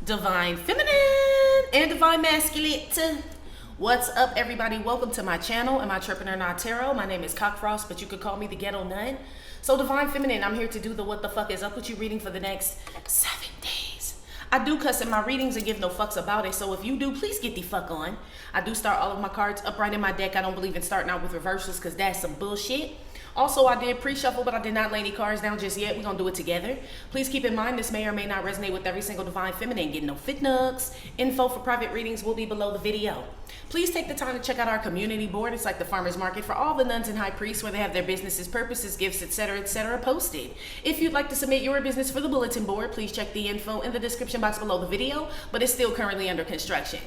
Divine Feminine and Divine Masculine. What's up, everybody? Welcome to my channel, Amitrippinornawtarotbooking. Not Tarot. My name is Cockfrost, but you could call me the Ghetto Nun. So Divine Feminine, I'm here to do the what the fuck is up with you reading for the next 7 days. I do cuss in my readings and give no fucks about it, so if you do, please get the fuck on. I do start all of my cards upright in my deck. I don't believe in starting out with reversals because that's some bullshit. Also, I did pre-shuffle, but I did not lay any cards down just yet. We're going to do it together. Please keep in mind, this may or may not resonate with every single Divine Feminine. Get no fit nugs. Info for private readings will be below the video. Please take the time to check out our community board. It's like the farmer's market for all the nuns and high priests where they have their businesses, purposes, gifts, etc., posted. If you'd like to submit your business for the bulletin board, please check the info in the description box below the video, but it's still currently under construction.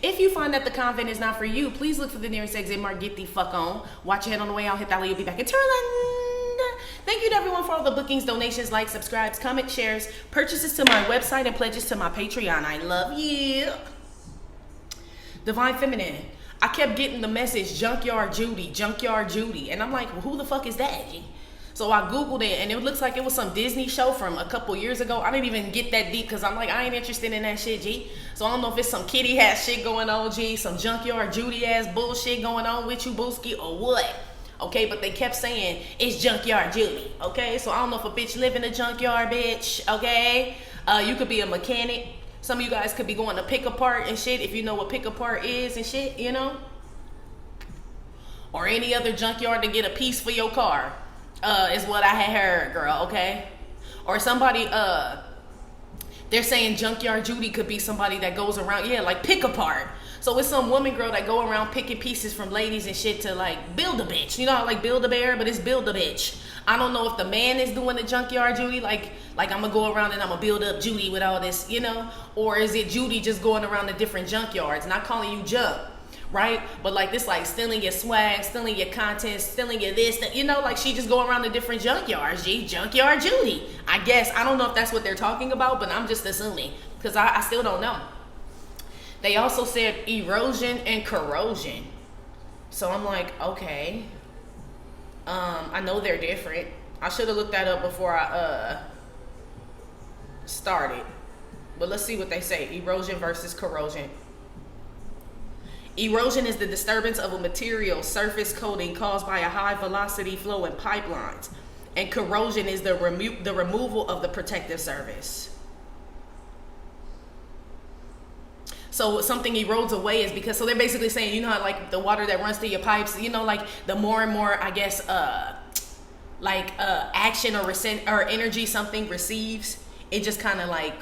If you find that the convent is not for you, please look for the nearest exit mark. Get the fuck on. Watch your head on the way out. Hit that. You'll be back in Turland. Thank you to everyone for all the bookings, donations, likes, subscribes, comments, shares, purchases to my website, and pledges to my Patreon. I love you. Divine Feminine. I kept getting the message Junkyard Judy, Junkyard Judy. And I'm like, well, who the fuck is that, G? So I Googled it, and it looks like it was some Disney show from a couple years ago. I didn't even get that deep because I'm like, I ain't interested in that shit, G. So I don't know if it's some kitty hat shit going on, G. Some Junkyard Judy ass bullshit going on with you, Booski, or what? Okay, but they kept saying, it's Junkyard Judy, okay? So I don't know if a bitch live in a junkyard, bitch, okay? You could be a mechanic. Some of you guys could be going to pick apart and shit, if you know what pick apart is and shit, you know? Or any other junkyard to get a piece for your car. Is what I had heard, girl, okay? Or somebody, they're saying Junkyard Judy could be somebody that goes around, yeah, like pick apart. So it's some woman, girl, that go around picking pieces from ladies and shit to like build a bitch. You know how like build a bear, but it's build a bitch. I don't know if the man is doing the Junkyard Judy, like I'm gonna go around and I'm gonna build up Judy with all this, you know? Or is it Judy just going around the different junkyards, not calling you junk? Right? But like this, like stealing your swag, stealing your content, stealing your this, that, you know, like she just go around the different junkyards, G. Junkyard Judy. I guess. I don't know if that's what they're talking about, but I'm just assuming because I still don't know. They also said erosion and corrosion. So I'm like, okay. I know they're different. I should have looked that up before I started. But let's see what they say. Erosion versus corrosion. Erosion is the disturbance of a material surface coating caused by a high velocity flow in pipelines. And corrosion is the removal of the protective surface. So something erodes away is because, so they're basically saying, you know how like the water that runs through your pipes, you know, like the more and more, I guess, action or energy something receives, it just kind of like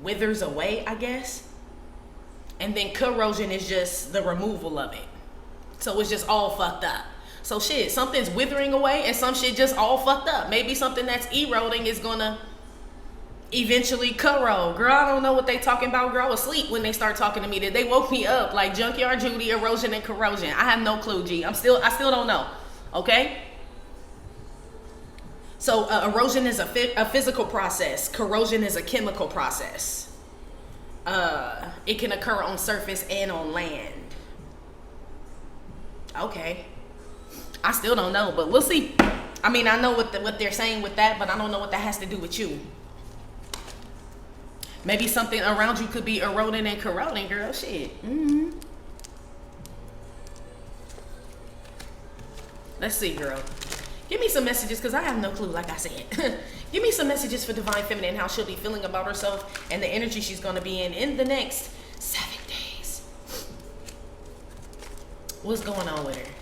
withers away, I guess. And then corrosion is just the removal of it. So it's just all fucked up. So shit, something's withering away and some shit just all fucked up. Maybe something that's eroding is gonna eventually corrode. Girl, I don't know what they talking about. Girl, I was asleep when they start talking to me. They woke me up like Junkyard Judy, erosion, and corrosion. I have no clue, G. I still don't know. Okay? So erosion is a physical process. Corrosion is a chemical process. It can occur on surface and on land. Okay. I still don't know, but we'll see. I mean, I know what they're saying with that, but I don't know what that has to do with you. Maybe something around you could be eroding and corroding, girl. Shit. Let's see, girl. Give me some messages, because I have no clue, like I said. Give me some messages for Divine Feminine, how she'll be feeling about herself and the energy she's going to be in the next 7 days. What's going on with her?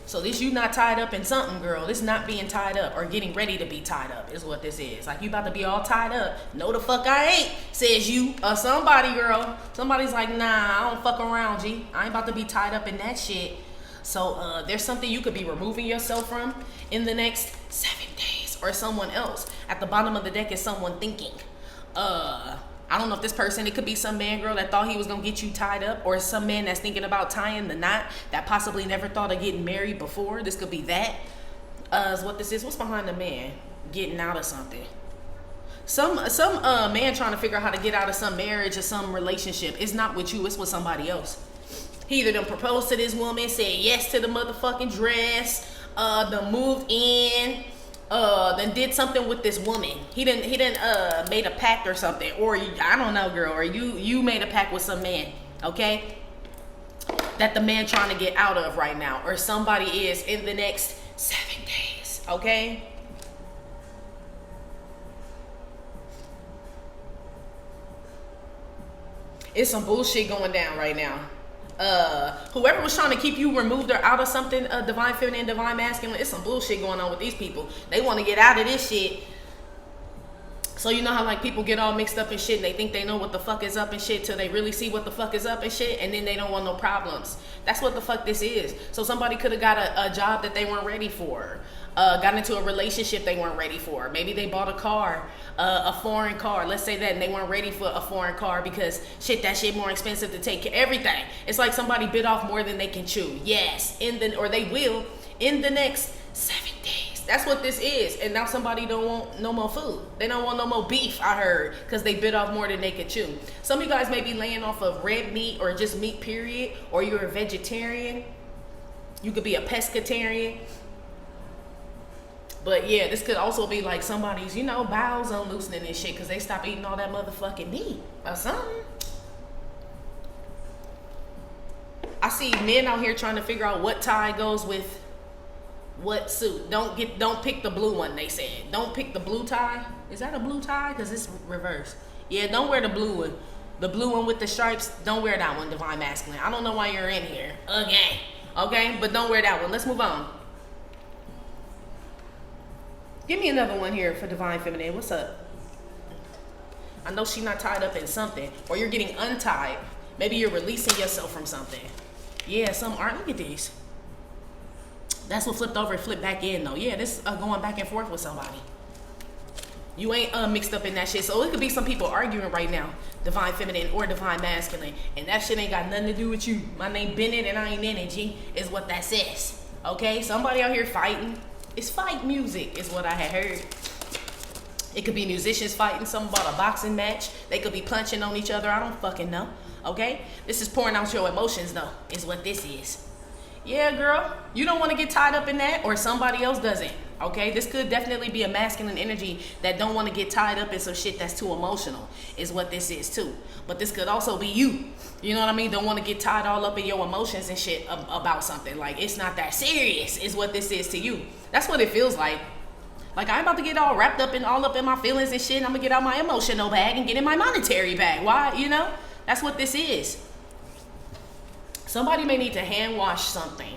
So this you not tied up in something, girl. This not being tied up or getting ready to be tied up is what this is. Like you about to be all tied up. No the fuck I ain't, says you or somebody, girl. Somebody's like, nah, I don't fuck around, G. I ain't about to be tied up in that shit. So there's something you could be removing yourself from in the next 7 days, or someone else. At the bottom of the deck is someone thinking. I don't know if this person, it could be some man, girl, that thought he was going to get you tied up, or some man that's thinking about tying the knot that possibly never thought of getting married before. This could be that. Is what this is. What's behind the man? Getting out of something. Some man trying to figure out how to get out of some marriage or some relationship. It's not with you, it's with somebody else. He either done proposed to this woman, said yes to the motherfucking dress, done moved in, then did something with this woman. He didn't made a pact or something, or I don't know, girl, or you made a pact with some man, okay? That the man trying to get out of right now, or somebody is in the next 7 days, okay? It's some bullshit going down right now. Whoever was trying to keep you removed or out of something, divine feminine, divine masculine, it's some bullshit going on with these people. They want to get out of this shit. So you know how like people get all mixed up and shit and they think they know what the fuck is up and shit till they really see what the fuck is up and shit, and then they don't want no problems. That's what the fuck this is. So somebody could have got a job that they weren't ready for. Got into a relationship they weren't ready for. Maybe they bought a car, a foreign car. Let's say that, and they weren't ready for a foreign car because that shit more expensive to take care of everything. It's like somebody bit off more than they can chew. Yes, or they will in the next 7 days. That's what this is. And now somebody don't want no more food. They don't want no more beef, I heard, because they bit off more than they could chew. Some of you guys may be laying off of red meat or just meat, period, or you're a vegetarian. You could be a pescatarian. But yeah, this could also be like somebody's, bowels unloosening and shit because they stop eating all that motherfucking meat or something. I see men out here trying to figure out what tie goes with what suit. Don't pick the blue one, they said. Don't pick the blue tie. Is that a blue tie? Because it's reversed. Yeah, don't wear the blue one. The blue one with the stripes, don't wear that one, divine masculine. I don't know why you're in here. Okay, but don't wear that one. Let's move on. Give me another one here for divine feminine. What's up? I know she's not tied up in something, or you're getting untied. Maybe you're releasing yourself from something. Yeah, some aren't. Look at these. That's what flipped over and flipped back in, though. Yeah, this going back and forth with somebody. You ain't mixed up in that shit. So it could be some people arguing right now, divine feminine or divine masculine, and that shit ain't got nothing to do with you. My name Bennett and I ain't energy is what that says. Okay, somebody out here fighting. It's fight music is what I had heard. It could be musicians fighting, some about a boxing match. They could be punching on each other. I don't fucking know. Okay? This is pouring out your emotions, though, is what this is. Yeah, girl, you don't want to get tied up in that, or somebody else doesn't. Okay? This could definitely be a masculine energy that don't want to get tied up in some shit that's too emotional, is what this is, too. But this could also be you. You know what I mean? Don't want to get tied all up in your emotions and shit about something. Like, it's not that serious, is what this is to you. That's what it feels like. Like, I'm about to get all wrapped up in my feelings and shit. And I'm going to get out my emotional bag and get in my monetary bag. Why? That's what this is. Somebody may need to hand wash something.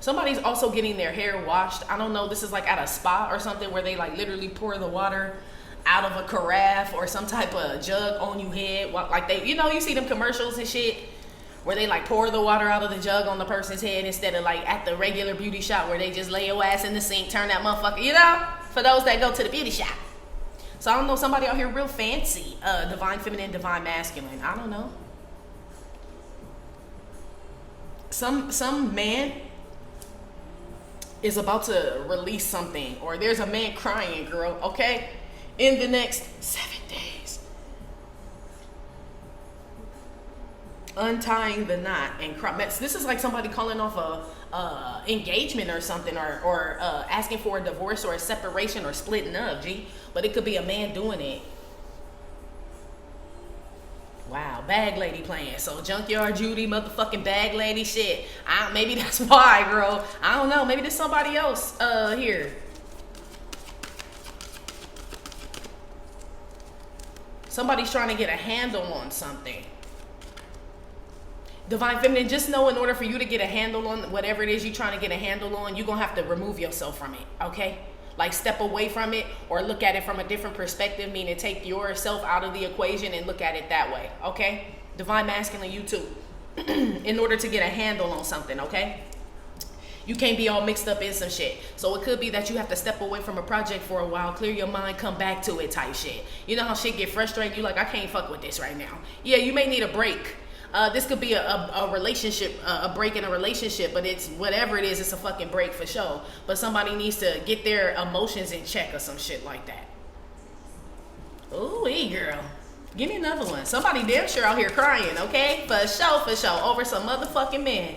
Somebody's also getting their hair washed. I don't know. This is like at a spa or something where they like literally pour the water out of a carafe or some type of jug on your head. Like they, you see them commercials and shit where they like pour the water out of the jug on the person's head instead of like at the regular beauty shop where they just lay your ass in the sink, turn that motherfucker, for those that go to the beauty shop. So I don't know, somebody out here real fancy, divine feminine, divine masculine. I don't know. Some man is about to release something, or there's a man crying, girl, okay? In the next 7 days. Untying the knot and this is like somebody calling off a engagement or something, or asking for a divorce or a separation or splitting up, but it could be a man doing it. Wow, bag lady playing. So Junkyard Judy, motherfucking bag lady shit. Maybe that's why, girl. I don't know. Maybe there's somebody else here. Somebody's trying to get a handle on something. Divine feminine, just know in order for you to get a handle on whatever it is you're trying to get a handle on, you're going to have to remove yourself from it, okay? Like step away from it or look at it from a different perspective, meaning take yourself out of the equation and look at it that way, okay? Divine masculine, you too. In order to get a handle on something, okay? You can't be all mixed up in some shit. So it could be that you have to step away from a project for a while, clear your mind, come back to it type shit. You know how shit get frustrated? You like, I can't fuck with this right now. Yeah, you may need a break. This could be a relationship, a break in a relationship, but it's whatever it is, it's a fucking break for sure. But somebody needs to get their emotions in check or some shit like that. Ooh, girl. Give me another one. Somebody damn sure out here crying, okay? For sure, over some motherfucking man.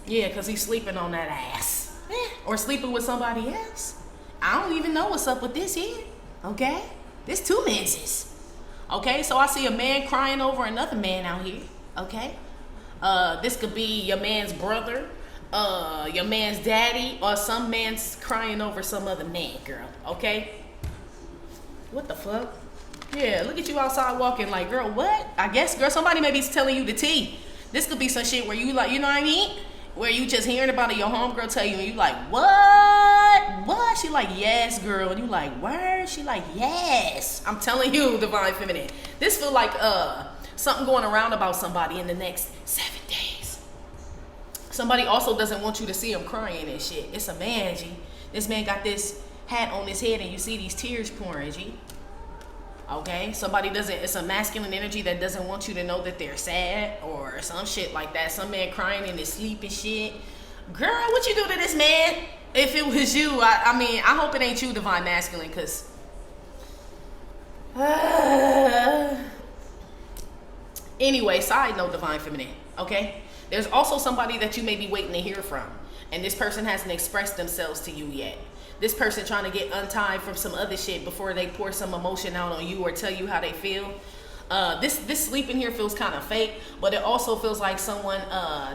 Yeah, because he's sleeping on that ass. Or sleeping with somebody else. I don't even know what's up with this here. Okay? There's two menses. Okay? So I see a man crying over another man out here. Okay? This could be your man's brother, your man's daddy, or some man's crying over some other man, girl. Okay? What the fuck? Yeah, look at you outside walking like, girl, what? I guess, girl, somebody maybe telling you the tea. This could be some shit where you like, you know what I mean? Where you just hearing about it, your homegirl tell you, and you like, what? What? She like, yes, girl. And you like, word? She like, yes. I'm telling you, Divine Feminine. This feel like something going around about somebody in the next 7 days. Somebody also doesn't want you to see him crying and shit. It's a man, G. This man got this hat on his head and you see these tears pouring, G. Okay, somebody doesn't, it's a masculine energy that doesn't want you to know that they're sad or some shit like that. Some man crying in his sleep and shit. Girl, what you do to this man? If it was you, I mean, I hope it ain't you, Divine Masculine, because anyway, side note, Divine Feminine, okay? There's also somebody that you may be waiting to hear from, and this person hasn't expressed themselves to you yet. This person trying to get untied from some other shit before they pour some emotion out on you or tell you how they feel. This sleeping here feels kind of fake, but it also feels like someone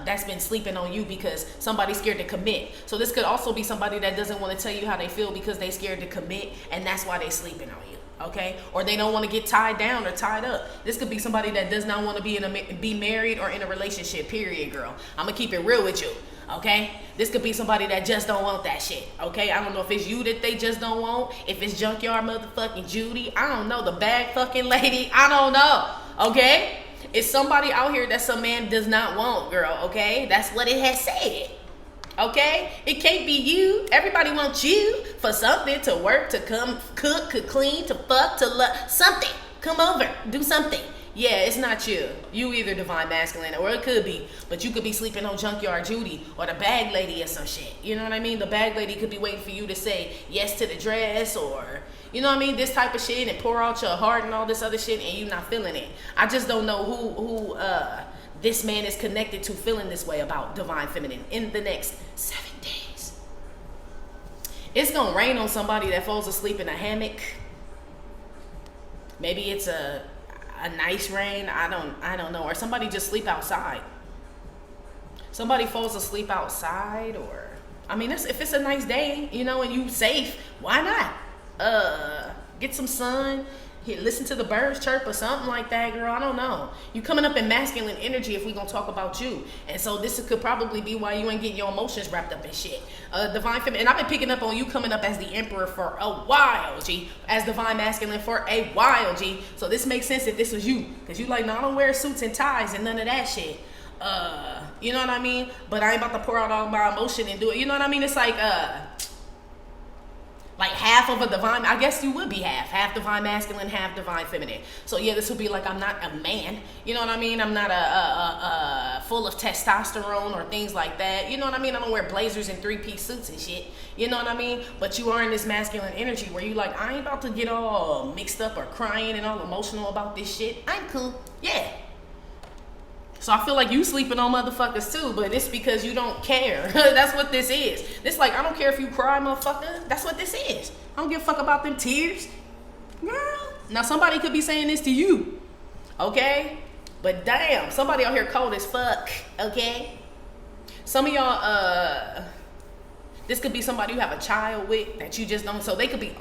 that's been sleeping on you because somebody's scared to commit. So this could also be somebody that doesn't want to tell you how they feel because they scared to commit, and that's why they sleeping on you. Okay, or they don't want to get tied down or tied up. This could be somebody that does not want to be married or in a relationship. Period, girl. I'm gonna keep it real with you. Okay, this could be somebody that just don't want that shit. Okay, I don't know if it's you that they just don't want. If it's Junkyard motherfucking Judy, I don't know. The bag fucking lady, I don't know. Okay, it's somebody out here that some man does not want, girl. Okay, that's what it has said. Okay, it can't be you. Everybody wants you for something, to work, to come cook, to clean, to fuck, to love, something. Come over, do something. Yeah, it's not you. You either Divine Masculine, or it could be, but you could be sleeping on Junkyard Judy or the bag lady or some shit. You know what I mean? The bag lady could be waiting for you to say yes to the dress, or you know what I mean, this type of shit, and pour out your heart and all this other shit, and you not feeling it. I just don't know who this man is connected to feeling this way about Divine Feminine in the next 7 days. It's gonna rain on somebody that falls asleep in a hammock. Maybe it's a nice rain, I don't know, or somebody just sleep outside. Somebody falls asleep outside, or I mean, if it's a nice day, you know, and you safe, why not? Get some sun, listen to the birds chirp or something like that, girl. I don't know. You coming up in masculine energy if we gonna talk about you, and so this could probably be why you ain't getting your emotions wrapped up in shit. Divine Feminine, and I've been picking up on you coming up as the Emperor for a while, G. As Divine Masculine for a while, G. So this makes sense if this was you, because you like, no, I don't wear suits and ties and none of that shit. You know what I mean? But I ain't about to pour out all my emotion and do it. You know what I mean? It's like half of a divine, I guess you would be half Divine Masculine, half Divine Feminine. So yeah, this would be like, I'm not a man, you know what I mean? I'm not a full of testosterone or things like that, you know what I mean? I don't wear blazers and 3-piece suits and shit, you know what I mean? But you are in this masculine energy where you like, I ain't about to get all mixed up or crying and all emotional about this shit. I'm cool, yeah. So I feel like you sleeping on motherfuckers too, but it's because you don't care. That's what this is. This like, I don't care if you cry, motherfucker. That's what this is. I don't give a fuck about them tears. Girl. Now somebody could be saying this to you. Okay? But damn, somebody out here cold as fuck. Okay? Some of y'all, this could be somebody you have a child with that you just don't, so they could be,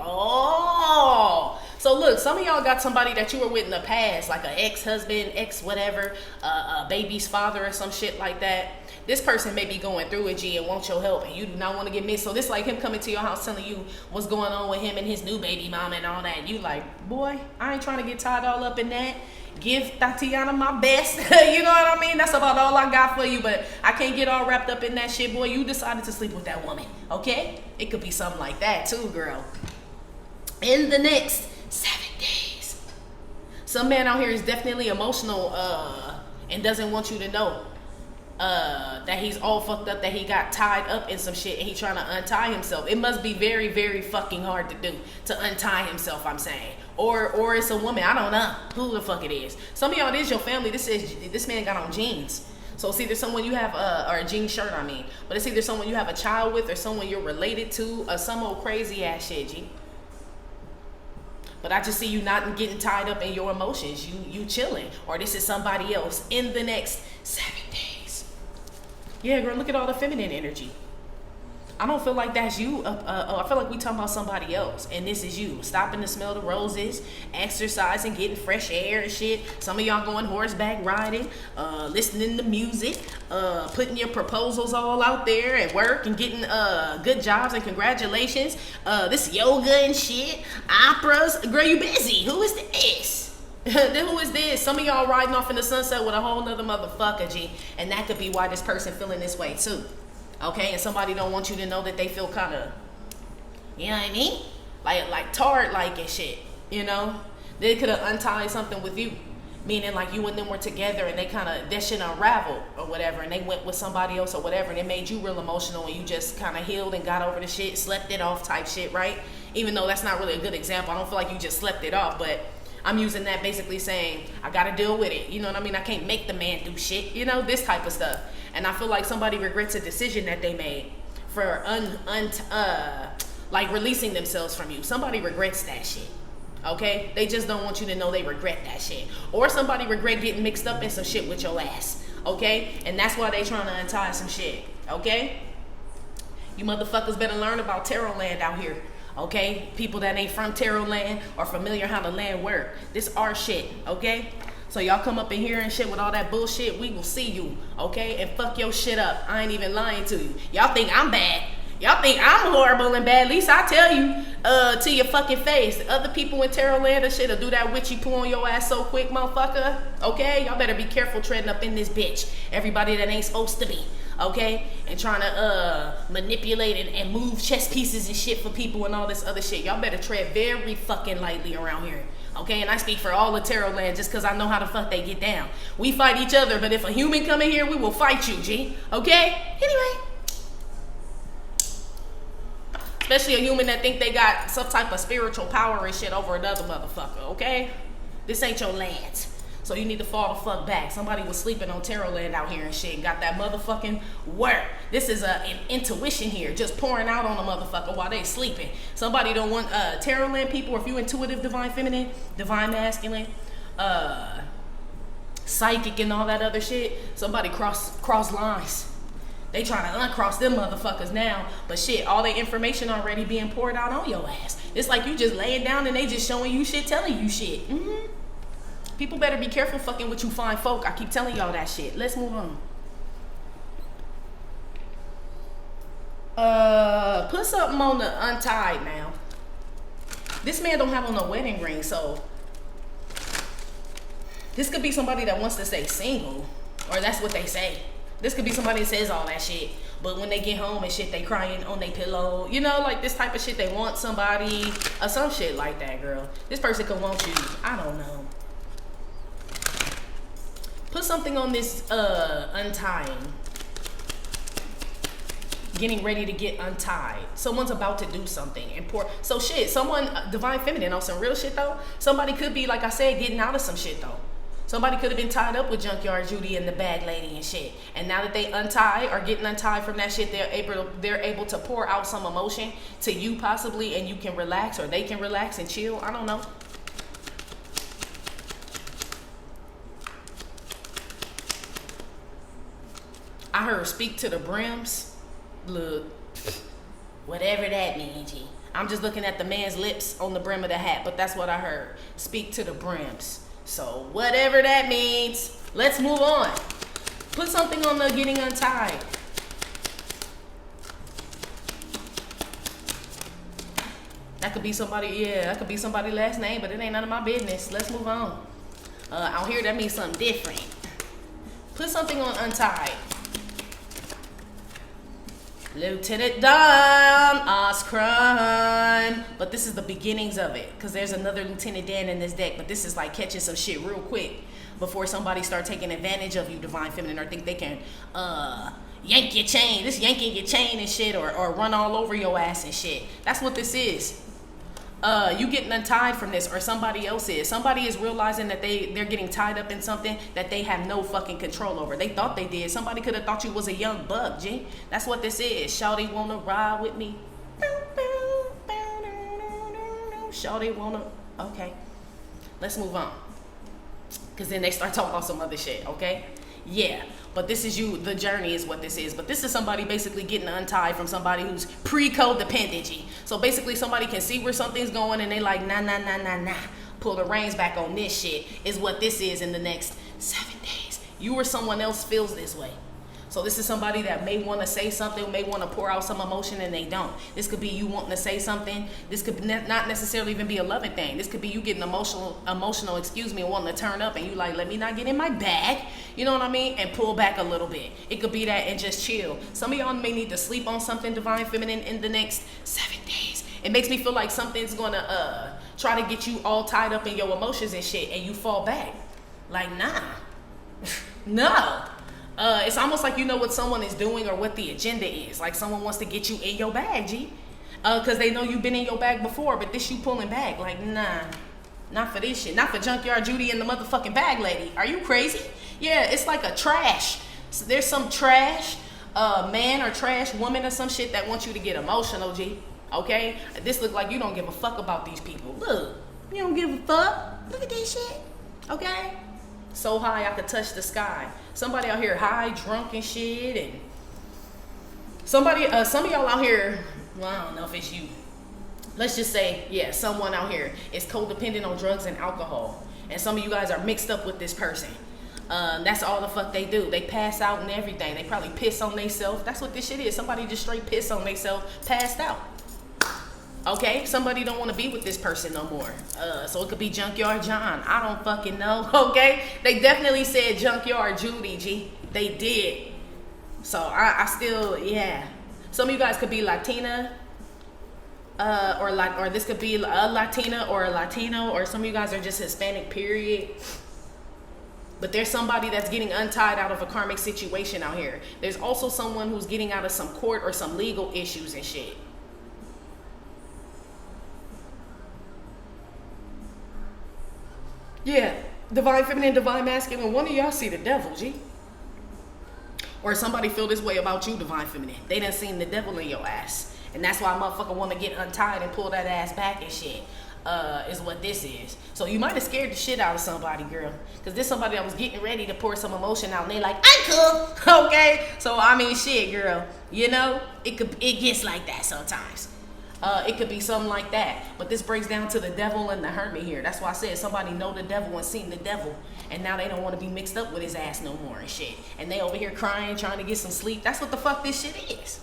so look, some of y'all got somebody that you were with in the past, like an ex-husband, ex-whatever, a baby's father or some shit like that. This person may be going through it, G, and want your help, and you do not want to get missed. So this like him coming to your house telling you what's going on with him and his new baby mama and all that. You like, boy, I ain't trying to get tied all up in that. Give Tatiana my best. You know what I mean? That's about all I got for you, but I can't get all wrapped up in that shit, boy. You decided to sleep with that woman, okay? It could be something like that too, girl. In the next 7 days, some man out here is definitely emotional and doesn't want you to know that he's all fucked up, that he got tied up in some shit and he trying to untie himself. It must be very, very fucking hard to do, to untie himself, I'm saying. Or it's a woman, I don't know who the fuck it is. Some of y'all, it is your family. This man got on jeans. So it's either someone you have, or a jean shirt, I mean. But it's either someone you have a child with or someone you're related to, or some old crazy ass shit, G. But I just see you not getting tied up in your emotions. You chilling. Or this is somebody else in the next 7 days. Yeah, girl, look at all the feminine energy. I don't feel like that's you. I feel like we talking about somebody else, and this is you. Stopping to smell the roses, exercising, getting fresh air and shit. Some of y'all going horseback riding, listening to music, putting your proposals all out there at work and getting good jobs and congratulations. This yoga and shit, operas. Girl, you busy. Who is this? Who is this? Some of y'all riding off in the sunset with a whole nother motherfucker, G. And that could be why this person feeling this way too. Okay, and somebody don't want you to know that they feel kind of, you know what I mean? Like tart like and shit, you know? They could have untied something with you. Meaning like you and them were together and they kind of, that shit unraveled or whatever. And they went with somebody else or whatever. And it made you real emotional and you just kind of healed and got over the shit, slept it off type shit, right? Even though that's not really a good example. I don't feel like you just slept it off, but I'm using that basically saying, I got to deal with it. You know what I mean? I can't make the man do shit, you know, this type of stuff. And I feel like somebody regrets a decision that they made for like releasing themselves from you. Somebody regrets that shit. Okay? They just don't want you to know they regret that shit. Or somebody regret getting mixed up in some shit with your ass. Okay? And that's why they trying to untie some shit. Okay? You motherfuckers better learn about tarot land out here. Okay? People that ain't from tarot land or familiar how the land work. This our shit. Okay? So y'all come up in here and shit with all that bullshit, we will see you, okay? And fuck your shit up. I ain't even lying to you. Y'all think I'm bad. Y'all think I'm horrible and bad. At least I tell you to your fucking face. Other people in tarot land and shit will do that witchy poo on your ass so quick, motherfucker. Okay? Y'all better be careful treading up in this bitch. Everybody that ain't supposed to be. Okay? And trying to manipulate and move chess pieces and shit for people and all this other shit. Y'all better tread very fucking lightly around here. Okay, and I speak for all the tarot land just because I know how the fuck they get down. We fight each other, but if a human come in here, we will fight you, G. Okay? Anyway. Especially a human that think they got some type of spiritual power and shit over another motherfucker, okay? This ain't your land. So you need to fall the fuck back. Somebody was sleeping on tarot land out here and shit and got that motherfucking work. This is an intuition here, just pouring out on a motherfucker while they sleeping. Somebody don't want tarot land people, or if you intuitive, divine feminine, divine masculine, psychic and all that other shit, somebody cross lines. They trying to uncross them motherfuckers now, but shit, all the information already being poured out on your ass. It's like you just laying down and they just showing you shit, telling you shit. People better be careful fucking with you fine folk. I keep telling y'all that shit. Let's move on. Put something on the untied now. This man don't have on a wedding ring, so this could be somebody that wants to stay single, or that's what they say. This could be somebody that says all that shit, but when they get home and shit, they crying on their pillow. You know, like this type of shit. They want somebody or some shit like that, girl. This person could want you. I don't know. Put something on this untying. Getting ready to get untied. Someone's about to do something important. So shit, someone, divine feminine on some real shit though. Somebody could be, like I said, getting out of some shit though. Somebody could have been tied up with Junkyard Judy and the bag lady and shit. And now that they untie or getting untied from that shit, they're able to pour out some emotion to you possibly, and you can relax, or they can relax and chill. I don't know. I heard speak to the brims. Look, whatever that means, G. I'm just looking at the man's lips on the brim of the hat, but that's what I heard. Speak to the brims. So whatever that means, let's move on. Put something on the getting untied. That could be somebody, yeah, that could be somebody's last name, but it ain't none of my business. Let's move on. Out here, that means something different. Put something on untied. Lieutenant Dan, Oz crime. But this is the beginnings of it, because there's another Lieutenant Dan in this deck, but this is like catching some shit real quick before somebody start taking advantage of you, divine feminine, or think they can yank your chain. This yanking your chain and shit, or run all over your ass and shit. That's what this is. You getting untied from this, or somebody else is. Somebody is realizing that they're getting tied up in something that they have no fucking control over. They thought they did. Somebody could have thought you was a young buck, G. That's what this is. Shawty wanna ride with me. Shawty wanna. Okay, let's move on. Cause then they start talking about some other shit. Okay, yeah. But this is you, the journey is what this is. But this is somebody basically getting untied from somebody who's pre-codependent, G. So basically somebody can see where something's going and they like, nah. Pull the reins back on this shit is what this is in the next 7 days. You or someone else feels this way. So this is somebody that may want to say something, may want to pour out some emotion and they don't. This could be you wanting to say something. This could not necessarily even be a loving thing. This could be you getting emotional, and wanting to turn up and you like, let me not get in my bag. You know what I mean? And pull back a little bit. It could be that and just chill. Some of y'all may need to sleep on something divine feminine in the next 7 days. It makes me feel like something's going to try to get you all tied up in your emotions and shit and you fall back. Like, nah. No. It's almost like you know what someone is doing or what the agenda is. Like someone wants to get you in your bag, G. Because they know you've been in your bag before, but this you pulling back. Like, nah, not for this shit. Not for Junkyard Judy and the motherfucking bag lady. Are you crazy? Yeah, it's like a trash. So there's some trash man or trash woman or some shit that wants you to get emotional, G. Okay? This look like you don't give a fuck about these people. Look, you don't give a fuck. Look at this shit. Okay? So high I could touch the sky. Somebody out here high, drunk and shit, and some of y'all out here, well, I don't know if it's you. Let's just say, yeah, someone out here is codependent on drugs and alcohol, and some of you guys are mixed up with this person. That's all the fuck they do. They pass out and everything. They probably piss on themselves. That's what this shit is. Somebody just straight piss on themselves, passed out. Okay, somebody don't want to be with this person no more. So it could be Junkyard John. I don't fucking know. Okay, they definitely said Junkyard Judy, G. They did. So I still, yeah. Some of you guys could be Latina, or this could be a Latina or a Latino, or some of you guys are just Hispanic, period. But there's somebody that's getting untied out of a karmic situation out here. There's also someone who's getting out of some court or some legal issues and shit. Yeah, divine feminine, divine masculine. One of y'all see the devil, G. Or somebody feel this way about you, divine feminine. They done seen the devil in your ass. And that's why a motherfucker want to get untied and pull that ass back and shit. Is what this is. So you might have scared the shit out of somebody, girl. Because this somebody that was getting ready to pour some emotion out and they like, I'm cool. Okay? So I mean shit, girl. You know, it gets like that sometimes. It could be something like that. But this breaks down to the devil and the hermit here. That's why I said somebody know the devil and seen the devil. And now they don't want to be mixed up with his ass no more and shit. And they over here crying, trying to get some sleep. That's what the fuck this shit is.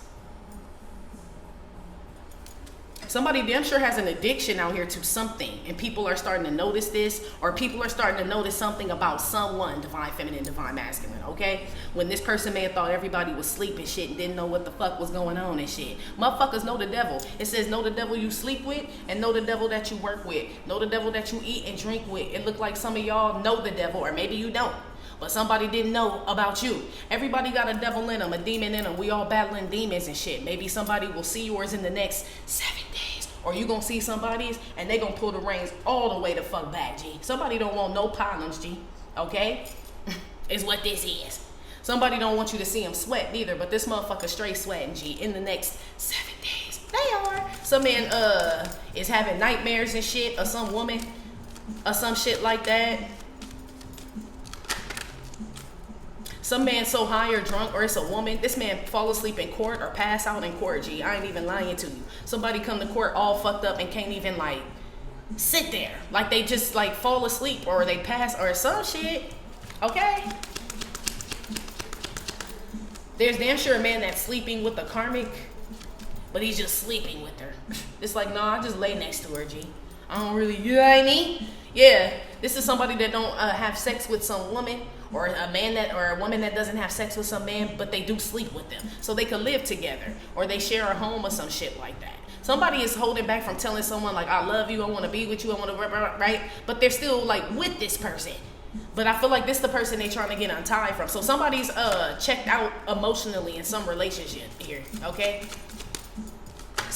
Somebody damn sure has an addiction out here to something. And people are starting to notice this. Or people are starting to notice something about someone, divine feminine, divine masculine, okay? When this person may have thought everybody was asleep and shit and didn't know what the fuck was going on and shit. Motherfuckers know the devil. It says know the devil you sleep with and know the devil that you work with. Know the devil that you eat and drink with. It look like some of y'all know the devil, or maybe you don't. But somebody didn't know about you. Everybody got a devil in them, a demon in them. We all battling demons and shit. Maybe somebody will see yours in the next 7 days. Or you gonna see somebody's and they gonna pull the reins all the way the fuck back, G. Somebody don't want no problems, G. Okay? Is what this is. Somebody don't want you to see them sweat neither, but this motherfucker straight sweating, G, in the next 7 days. They are. Some man is having nightmares and shit, or some woman, or some shit like that. Some man so high or drunk, or it's a woman. This man fall asleep in court or pass out in court, G. I ain't even lying to you. Somebody come to court all fucked up and can't even like sit there. Like they just like fall asleep or they pass or some shit. Okay? There's damn sure a man that's sleeping with a karmic, but he's just sleeping with her. It's like, nah, I just lay next to her, G. I don't really, you know what I mean? Yeah, this is somebody that don't have sex with some woman, or a man that, or a woman that doesn't have sex with some man, but they do sleep with them. So they could live together, or they share a home or some shit like that. Somebody is holding back from telling someone like, I love you, I want to be with you, I want to, right? But they're still like with this person. But I feel like this is the person they trying to get untied from. So somebody's checked out emotionally in some relationship here, okay?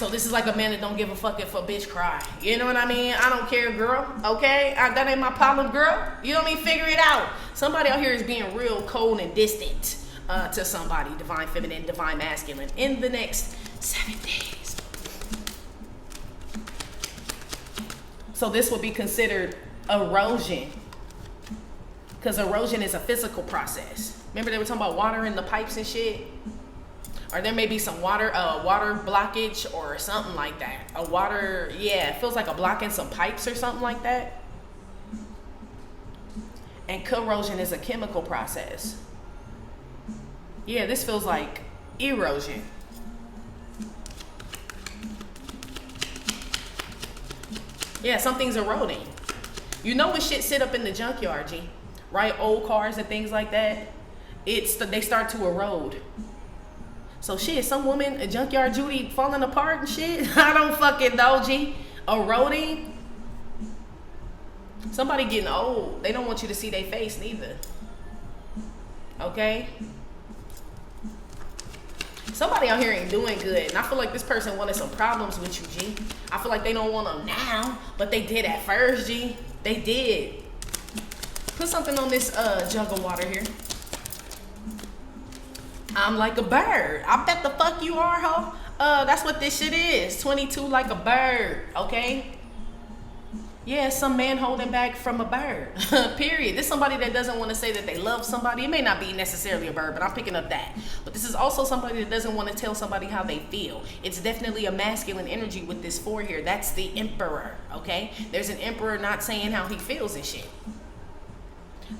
So this is like a man that don't give a fuck if a bitch cry. You know what I mean? I don't care, girl. Okay? That ain't my problem, girl. You know what I mean? Figure it out. Somebody out here is being real cold and distant to somebody. Divine feminine, divine masculine. In the next 7 days. So this would be considered erosion. Because erosion is a physical process. Remember they were talking about water in the pipes and shit? Or there may be some water blockage or something like that. It feels like a block in some pipes or something like that. And corrosion is a chemical process. Yeah, this feels like erosion. Yeah, something's eroding. You know when shit sit up in the junkyard, G, right? Old cars and things like that. They start to erode. So shit, some woman, a Junkyard Judy falling apart and shit. I don't fucking know, G. Eroding. Somebody getting old. They don't want you to see their face neither. Okay? Somebody out here ain't doing good. And I feel like this person wanted some problems with you, G. I feel like they don't want them now, but they did at first, G. They did. Put something on this jug of water here. I'm like a bird. I bet the fuck you are, ho. That's what this shit is. 22 like a bird, okay? Yeah, some man holding back from a bird. Period. This is somebody that doesn't want to say that they love somebody. It may not be necessarily a bird, but I'm picking up that. But this is also somebody that doesn't want to tell somebody how they feel. It's definitely a masculine energy with this 4 here. That's the emperor, okay? There's an emperor not saying how he feels and shit.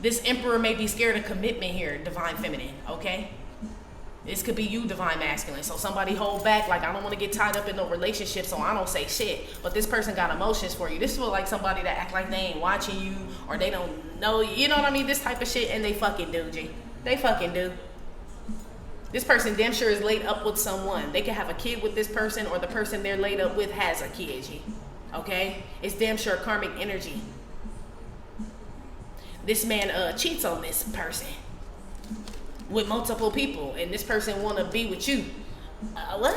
This emperor may be scared of commitment here, divine feminine, okay? This could be you, divine masculine. So somebody hold back, like, I don't want to get tied up in no relationship, so I don't say shit. But this person got emotions for you. This feel like somebody that act like they ain't watching you, or they don't know you. You know what I mean? This type of shit, and they fucking do, G. They fucking do. This person damn sure is laid up with someone. They can have a kid with this person, or the person they're laid up with has a kid, G. Okay? It's damn sure karmic energy. This man cheats on this person with multiple people, and this person want to be with you. What?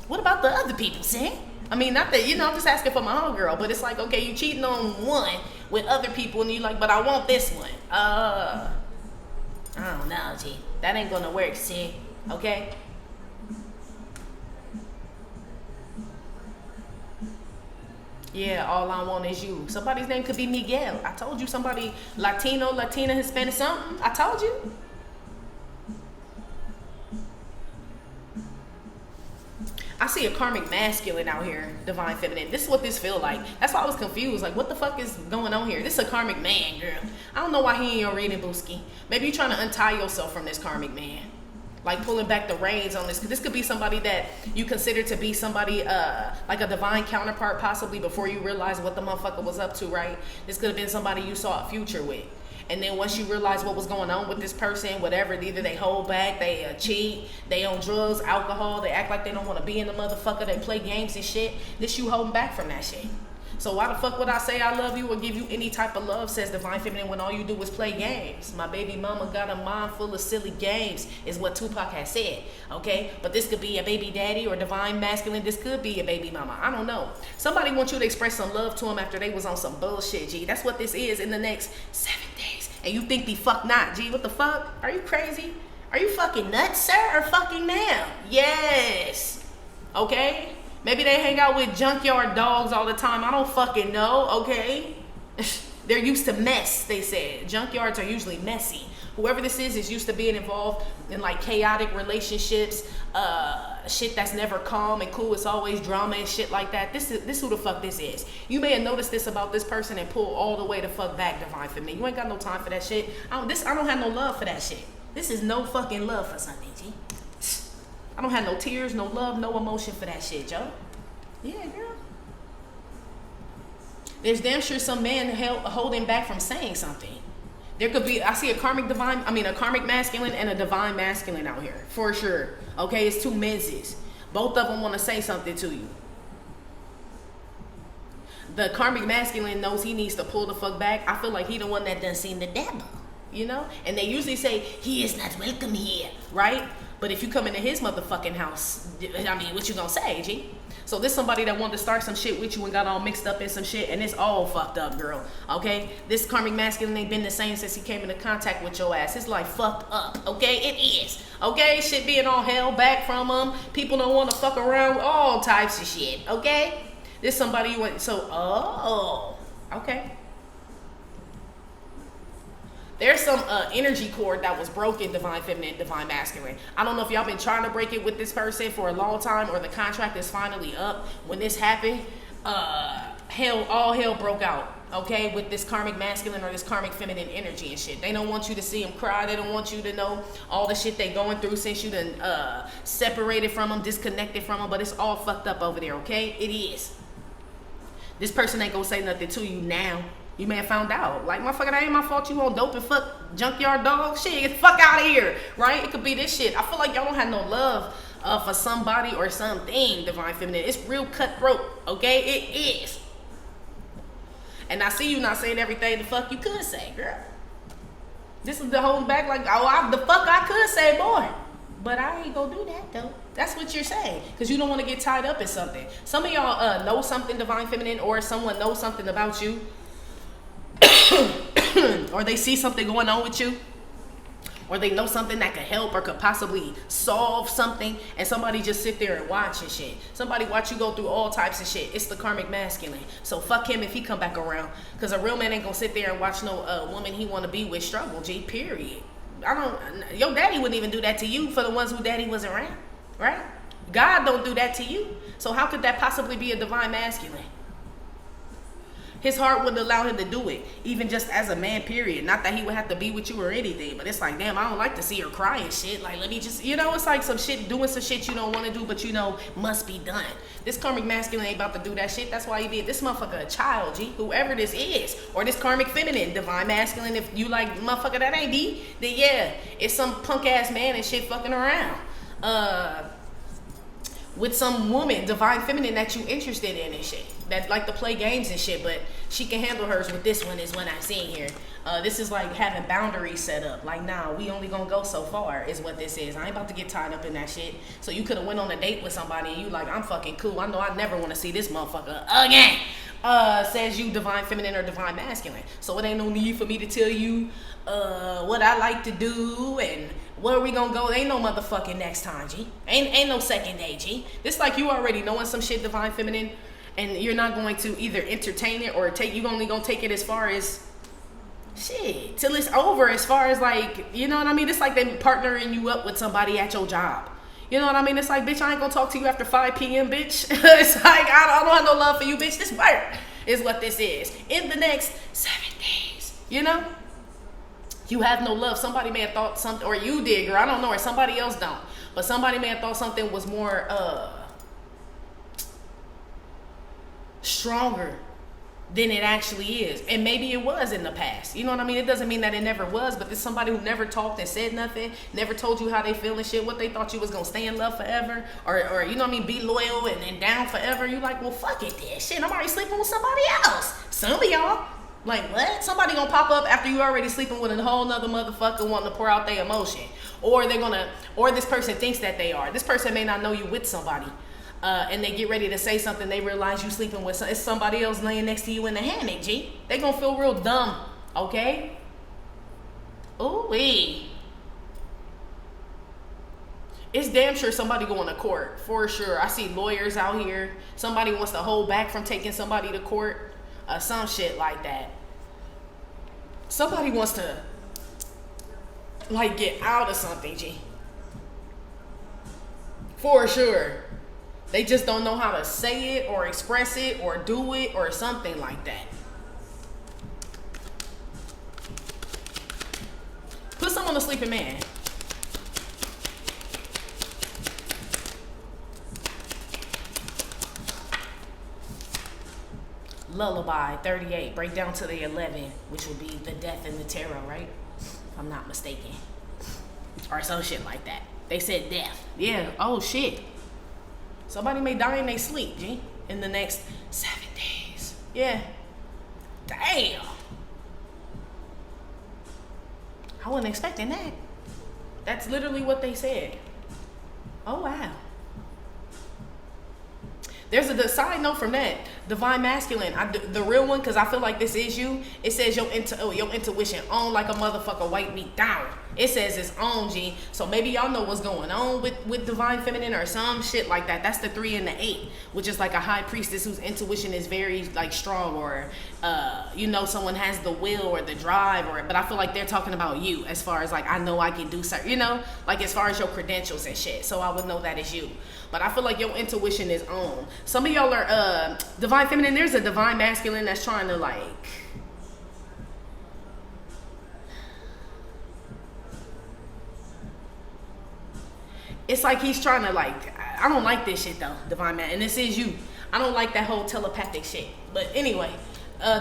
What about the other people, see? I mean, not that, I'm just asking for my homegirl, but it's like, okay, you cheating on one with other people, and you like, but I want this one. I don't know, G. That ain't gonna work, see? Okay? Yeah, all I want is you. Somebody's name could be Miguel. I told you, somebody Latino, Latina, Hispanic, something. I told you. I see a karmic masculine out here, divine feminine. This is what this feel like. That's why I was confused. Like, what the fuck is going on here? This is a karmic man, girl. I don't know why he ain't your reading, Booski. Maybe you're trying to untie yourself from this karmic man. Like pulling back the reins on this. This could be somebody that you consider to be somebody like a divine counterpart, possibly, before you realize what the motherfucker was up to, right? This could have been somebody you saw a future with. And then once you realize what was going on with this person, whatever, either they hold back, they cheat, they on drugs, alcohol, they act like they don't want to be in the motherfucker, they play games and shit. This you holding back from that shit. So why the fuck would I say I love you or give you any type of love, says divine feminine, when all you do is play games? My baby mama got a mind full of silly games, is what Tupac has said, okay? But this could be a baby daddy or divine masculine. This could be a baby mama. I don't know. Somebody wants you to express some love to them after they was on some bullshit, G. That's what this is in the next 7 days. And you think the fuck not, G. What the fuck? Are you crazy? Are you fucking nuts, sir, or fucking ma'am? Yes. Okay? Maybe they hang out with junkyard dogs all the time. I don't fucking know, okay? They're used to mess, they said. Junkyards are usually messy. Whoever this is used to being involved in like chaotic relationships, shit that's never calm and cool. It's always drama and shit like that. This who the fuck this is. You may have noticed this about this person and pull all the way the fuck back, divine feminine. You ain't got no time for that shit. I don't have no love for that shit. This is no fucking love for something, G. I don't have no tears, no love, no emotion for that shit, Joe. Yeah, girl. There's damn sure some man holding back from saying something. There could be, I see a karmic masculine and a divine masculine out here, for sure. Okay, it's two menses. Both of them want to say something to you. The karmic masculine knows he needs to pull the fuck back. I feel like he the one that done seen the devil, you know? And they usually say, he is not welcome here, right? But if you come into his motherfucking house, I mean, what you gonna say, G? So this somebody that wanted to start some shit with you and got all mixed up in some shit, and it's all fucked up, girl. Okay? This karmic masculine ain't been the same since he came into contact with your ass. His life fucked up. Okay? It is. Okay? Shit being all held back from him. People don't want to fuck around with all types of shit. Okay? This somebody you went, so, oh, okay. There's some energy cord that was broken, divine feminine, divine masculine. I don't know if y'all been trying to break it with this person for a long time, or the contract is finally up. When this happened, all hell broke out, okay, with this karmic masculine or this karmic feminine energy and shit. They don't want you to see them cry. They don't want you to know all the shit they going through since you done separated from them, disconnected from them, but it's all fucked up over there, okay? It is. This person ain't gonna say nothing to you now. You may have found out. Like, motherfucker, that ain't my fault. You on dope and fuck junkyard dog shit. Get the fuck out of here, right? It could be this shit. I feel like y'all don't have no love for somebody or something, divine feminine. It's real cutthroat, okay? It is. And I see you not saying everything the fuck you could say, girl. This is the holding back like, oh, the fuck I could say more. But I ain't gonna do that, though. That's what you're saying, because you don't want to get tied up in something. Some of y'all know something, divine feminine, or someone knows something about you. Or they see something going on with you, or they know something that could help or could possibly solve something, and somebody just sit there and watch and shit. Somebody watch you go through all types of shit. It's the karmic masculine. So fuck him if he come back around, because a real man ain't gonna sit there and watch no woman he want to be with struggle, G, period. Your daddy wouldn't even do that to you for the ones who daddy wasn't around, right? God don't do that to you. So how could that possibly be a divine masculine? His heart wouldn't allow him to do it, even just as a man, period. Not that he would have to be with you or anything, but it's like, damn, I don't like to see her cry and shit. Like, let me just, it's like some shit, doing some shit you don't want to do, but must be done. This karmic masculine ain't about to do that shit. That's why he did this motherfucker a child, G, whoever this is. Or this karmic feminine, divine masculine, if you like, motherfucker, that ain't D, then yeah, it's some punk ass man and shit fucking around. With some woman, divine feminine, that you interested in and shit, that like to play games and shit, but she can handle hers with this one is what I'm seeing here. This is like having boundaries set up. Like, nah, we only gonna go so far is what this is. I ain't about to get tied up in that shit. So you could have went on a date with somebody and you like, I'm fucking cool. I know I never want to see this motherfucker again. Says you divine feminine or divine masculine. So it ain't no need for me to tell you what I like to do and where we gonna go. Ain't no motherfucking next time, G. Ain't no second day, G. This like you already knowing some shit, divine feminine, and you're not going to either entertain it or you only gonna take it as far as shit till it's over. As far as like, you know what I mean? It's like them partnering you up with somebody at your job. You know what I mean? It's like, bitch, I ain't gonna talk to you after 5 p.m., bitch. It's like, I don't have no love for you, bitch. This work is what this is. In the next 7 days, you know? You have no love. Somebody may have thought something, or you did, girl, I don't know, or somebody else don't. But somebody may have thought something was more stronger than it actually is. And maybe it was in the past. You know what I mean? It doesn't mean that it never was, but there's somebody who never talked and said nothing, never told you how they feel and shit, what they thought you was gonna stay in love forever, or you know what I mean, be loyal and down forever. You like, well, fuck it then. Shit, I'm already sleeping with somebody else. Some of y'all. Like, what? Somebody gonna pop up after you already sleeping with a whole nother motherfucker wanting to pour out their emotion. Or this person thinks that they are. This person may not know you with somebody. And they get ready to say something, they realize you sleeping with it's somebody else laying next to you in the hammock, G. They gonna feel real dumb, okay? Ooh-wee. It's damn sure somebody going to court, for sure. I see lawyers out here. Somebody wants to hold back from taking somebody to court. Some shit like that. Somebody wants to like get out of something, G. For sure. They just don't know how to say it or express it or do it or something like that. Put some on the sleeping man. Lullaby 38, break down to the 11, which would be the death in the tarot, right? If I'm not mistaken. Or some shit like that. They said death. Yeah, oh shit. Somebody may die in their sleep, G, in the next 7 days. Yeah. Damn. I wasn't expecting that. That's literally what they said. Oh, wow. There's a side note from that. Divine Masculine, the real one, because I feel like this is you. It says your intuition on like a motherfucker wipe me down. It says it's on, G. So maybe y'all know what's going on with Divine Feminine or some shit like that. That's the 3 and the 8, which is like a high priestess whose intuition is very like strong, or someone has the will or the drive, but I feel like they're talking about you as far as like, I know I can do certain, like as far as your credentials and shit. So I would know that is you. But I feel like your intuition is on. Some of y'all are Divine Feminine. There's a Divine Masculine that's trying to like, it's like he's trying to like, I don't like this shit though, Divine Man, and this is you. I don't like that whole telepathic shit. But anyway,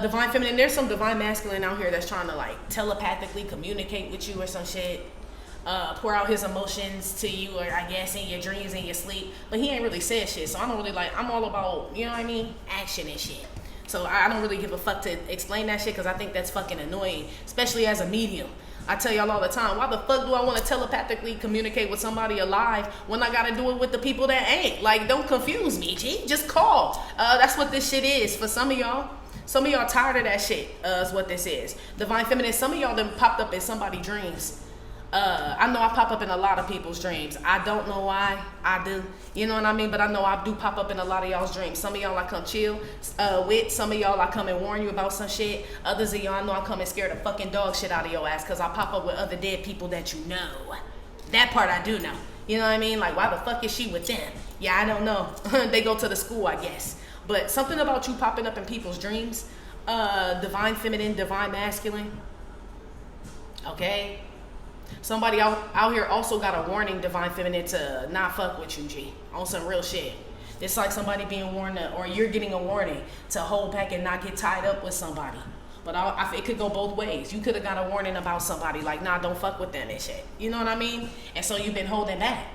Divine Feminine, there's some Divine Masculine out here that's trying to like telepathically communicate with you or some shit. Pour out his emotions to you, or I guess in your dreams and your sleep. But he ain't really said shit, so I don't really like, I'm all about, you know what I mean, action and shit. So I don't really give a fuck to explain that shit, because I think that's fucking annoying, especially as a medium. I tell y'all all the time, why the fuck do I want to telepathically communicate with somebody alive when I gotta do it with the people that ain't? Like, don't confuse me, G. Just call. That's what this shit is for some of y'all. Some of y'all tired of that shit, is what this is. Divine Feminine, some of y'all done popped up in somebody's dreams. I know I pop up in a lot of people's dreams. I don't know why I do, you know what I mean? But I know I do pop up in a lot of y'all's dreams. Some of y'all I come chill with. Some of y'all I come and warn you about some shit. Others of y'all I know I come and scare the fucking dog shit out of your ass, because I pop up with other dead people that you know. That part I do know. You know what I mean? Like, why the fuck is she with them? Yeah, I don't know. They go to the school, I guess. But something about you popping up in people's dreams, Divine Feminine, Divine Masculine, okay? Somebody out here also got a warning, Divine Feminine, to not fuck with you, G, on some real shit. It's like somebody being warned, or you're getting a warning to hold back and not get tied up with somebody. But it could go both ways. You could have got a warning about somebody, like, nah, don't fuck with them and shit. You know what I mean? And so you've been holding back.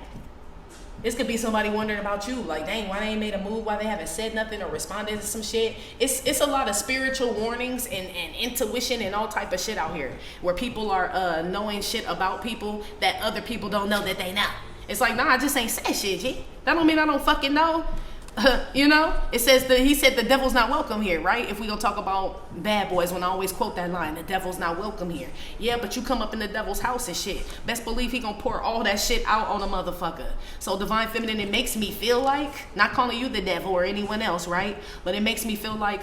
This could be somebody wondering about you, like, dang, why they ain't made a move, why they haven't said nothing or responded to some shit. It's a lot of spiritual warnings and intuition and all type of shit out here, where people are knowing shit about people that other people don't know that they know. It's like, nah, I just ain't said shit, G. That don't mean I don't fucking know. You know, it says he said the devil's not welcome here, right? If we gonna talk about bad boys, when I always quote that line, the devil's not welcome here. Yeah, but you come up in the devil's house and shit. Best believe he gonna pour all that shit out on a motherfucker. So Divine Feminine, it makes me feel like, not calling you the devil or anyone else, right? But it makes me feel like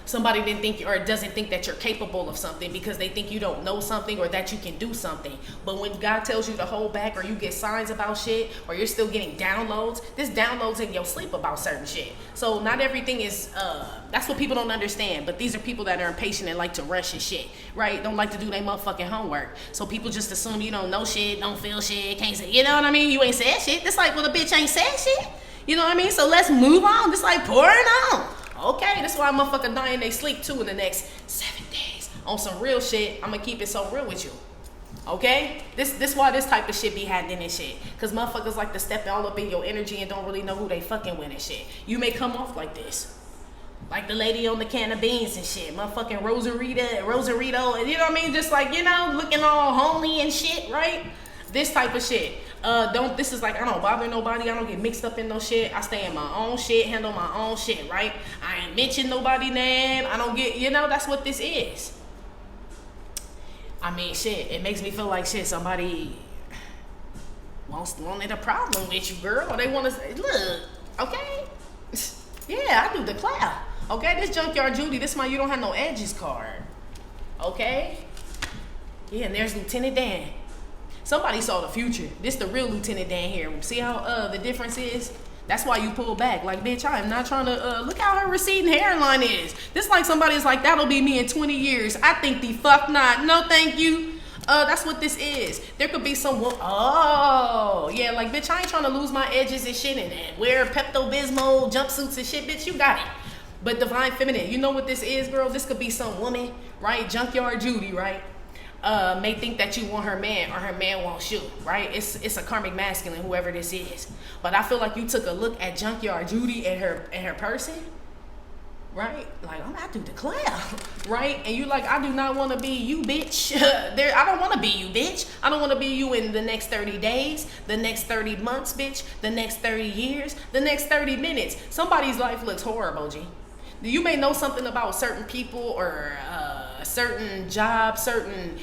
somebody didn't think or doesn't think that you're capable of something, because they think you don't know something or that you can do something. But when God tells you to hold back, or you get signs about shit, or you're still getting downloads, this downloads in your sleep about certain shit. So not everything is, that's what people don't understand. But these are people that are impatient and like to rush and shit, right? Don't like to do their motherfucking homework. So people just assume you don't know shit, don't feel shit, can't say, you know what I mean? You ain't said shit. It's like, well, the bitch ain't said shit. You know what I mean? So let's move on. Just like pouring on. Okay, that's why a motherfucker die in they sleep too in the next 7 days. On some real shit, I'm gonna keep it so real with you. Okay? This why this type of shit be happening and shit. Cause motherfuckers like to step all up in your energy and don't really know who they fucking with and shit. You may come off like this. Like the lady on the can of beans and shit. Motherfucking Rosarito, and you know what I mean? Just like, you know, looking all homely and shit, right? This type of shit. This is like, I don't bother nobody. I don't get mixed up in no shit. I stay in my own shit, handle my own shit, right? I ain't mention nobody's name. I don't get, you know, that's what this is. I mean, shit, it makes me feel like shit, somebody wanted a problem with you, girl. Or they want to say, look, okay? Yeah, I do the clout. Okay, this Junkyard Judy, this my You Don't Have No Edges card. Okay? Yeah, and there's Lieutenant Dan. Somebody saw the future. This the real Lieutenant Dan here. See how the difference is? That's why you pull back. Like, bitch, I am not trying to, look how her receding hairline is. This like somebody's like, that'll be me in 20 years. I think the fuck not. No, thank you. That's what this is. There could be someone, oh, yeah, like, bitch, I ain't trying to lose my edges and shit and wear Pepto-Bismol jumpsuits and shit, bitch, you got it. But Divine Feminine, you know what this is, girl? This could be some woman, right? Junkyard Judy, right? May think that you want her man or her man wants you, right? It's a karmic masculine, whoever this is. But I feel like you took a look at Junkyard Judy and her person. right? Like, I'm out to declare, right? And you like, I do not want to be you, bitch. I don't want to be you, bitch. I don't want to be you in the next 30 days, the next 30 months, bitch, the next 30 years, the next 30 minutes. Somebody's life looks horrible, G. You may know something about certain people or certain jobs, certain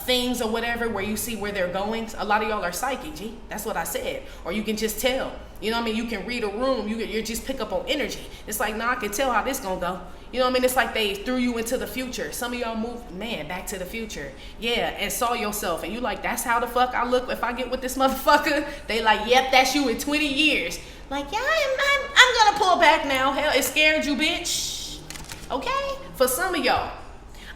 things or whatever, where you see where they're going. A lot of y'all are psychic, G. That's what I said. Or you can just tell. You know what I mean? You can read a room. You just pick up on energy. It's like, nah, I can tell how this gonna go. You know what I mean? It's like they threw you into the future. Some of y'all moved, man, back to the future. Yeah, and saw yourself. And you like, that's how the fuck I look if I get with this motherfucker. They like, yep, that's you in 20 years. Like, yeah, I'm gonna pull back now. Hell, it scared you, bitch. Okay? For some of y'all.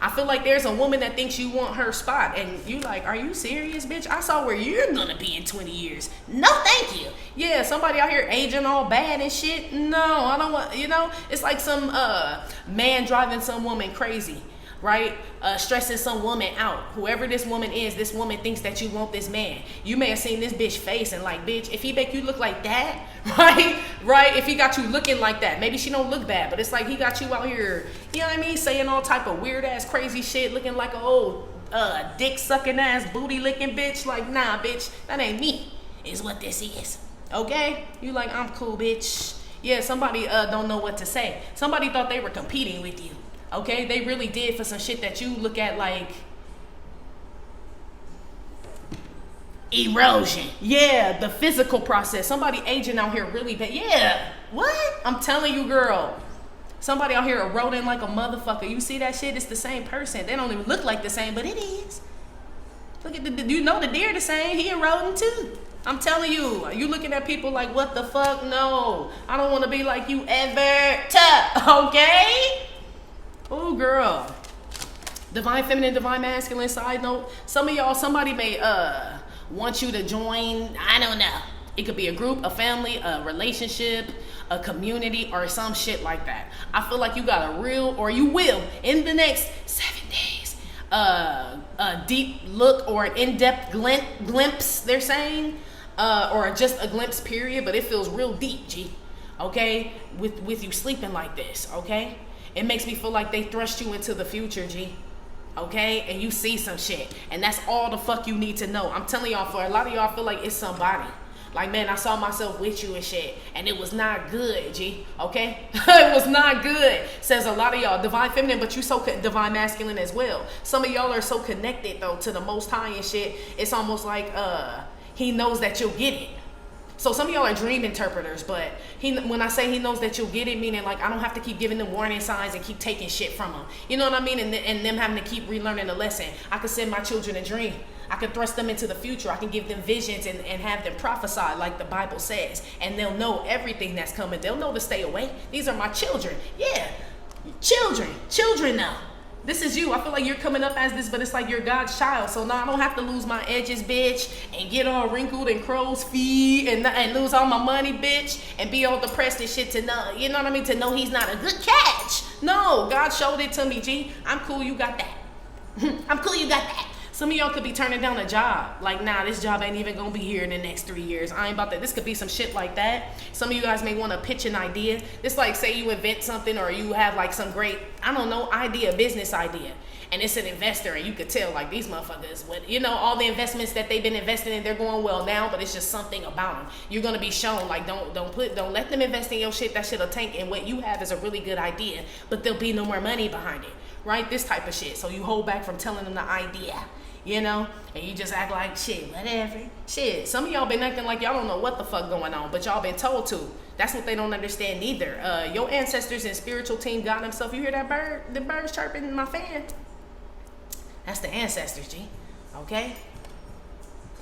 I feel like there's a woman that thinks you want her spot, and you like, are you serious, bitch? I saw where you're gonna be in 20 years. No, thank you. Yeah, somebody out here aging all bad and shit. No, I don't want, you know, it's like some man driving some woman crazy, right? Stressing some woman out. Whoever this woman is, this woman thinks that you want this man. You may have seen this bitch face and like, bitch, if he make you look like that, right? If he got you looking like that, maybe she don't look bad, but it's like he got you out here, you know what I mean, saying all type of weird ass crazy shit, looking like an old dick sucking ass booty licking bitch. Like, nah, bitch, that ain't me, is what this is. Okay? You like, I'm cool, bitch. Yeah, somebody don't know what to say. Somebody thought they were competing with you. Okay, they really did for some shit that you look at like erosion. Yeah, the physical process. Somebody aging out here really bad. Yeah, what? I'm telling you, girl. Somebody out here eroding like a motherfucker. You see that shit? It's the same person. They don't even look like the same, but it is. Look at you know the deer the same. He eroding too. I'm telling you. You looking at people like, what the fuck? No, I don't want to be like you ever. Okay. Oh, girl. Divine feminine, divine masculine. Side note, some of y'all, somebody may want you to join. I don't know. It could be a group, a family, a relationship, a community, or some shit like that. I feel like you got a real, or you will, in the next 7 days, a deep look or an in-depth glimpse, they're saying, or just a glimpse, period, but it feels real deep, G. Okay? With you sleeping like this, okay? It makes me feel like they thrust you into the future, G. Okay? And you see some shit. And that's all the fuck you need to know. I'm telling y'all, for a lot of y'all, I feel like it's somebody. Like, man, I saw myself with you and shit. And it was not good, G. Okay? It was not good. Says a lot of y'all. Divine feminine, but you so divine masculine as well. Some of y'all are so connected, though, to the Most High and shit. It's almost like he knows that you'll get it. So some of y'all are dream interpreters, but when I say he knows that you'll get it, meaning like I don't have to keep giving them warning signs and keep taking shit from them. You know what I mean? And them having to keep relearning the lesson. I could send my children a dream. I can thrust them into the future. I can give them visions and have them prophesy like the Bible says. And they'll know everything that's coming. They'll know to stay away. These are my children. Yeah, children now. This is you. I feel like you're coming up as this, but it's like you're God's child. So now I don't have to lose my edges, bitch, and get all wrinkled and crow's feet and lose all my money, bitch, and be all depressed and shit to know, you know what I mean? To know he's not a good catch. No, God showed it to me, G. I'm cool, you got that. I'm cool, you got that. Some of y'all could be turning down a job. Like, nah, this job ain't even gonna be here in the next 3 years. I ain't about that. This could be some shit like that. Some of you guys may want to pitch an idea. It's like, say you invent something or you have like some great, I don't know, idea, business idea. And it's an investor and you could tell like these motherfuckers, what, you know, all the investments that they've been investing in, they're going well now, but it's just something about them. You're gonna be shown like, don't let them invest in your shit. That shit'll tank. And what you have is a really good idea, but there'll be no more money behind it, right? This type of shit. So you hold back from telling them the idea. You know, and you just act like shit, whatever. Shit, some of y'all been acting like y'all don't know what the fuck going on, but y'all been told to. That's what they don't understand neither. Your ancestors and spiritual team got themselves. You hear that bird? The bird's chirping in my fan. That's the ancestors, G. Okay?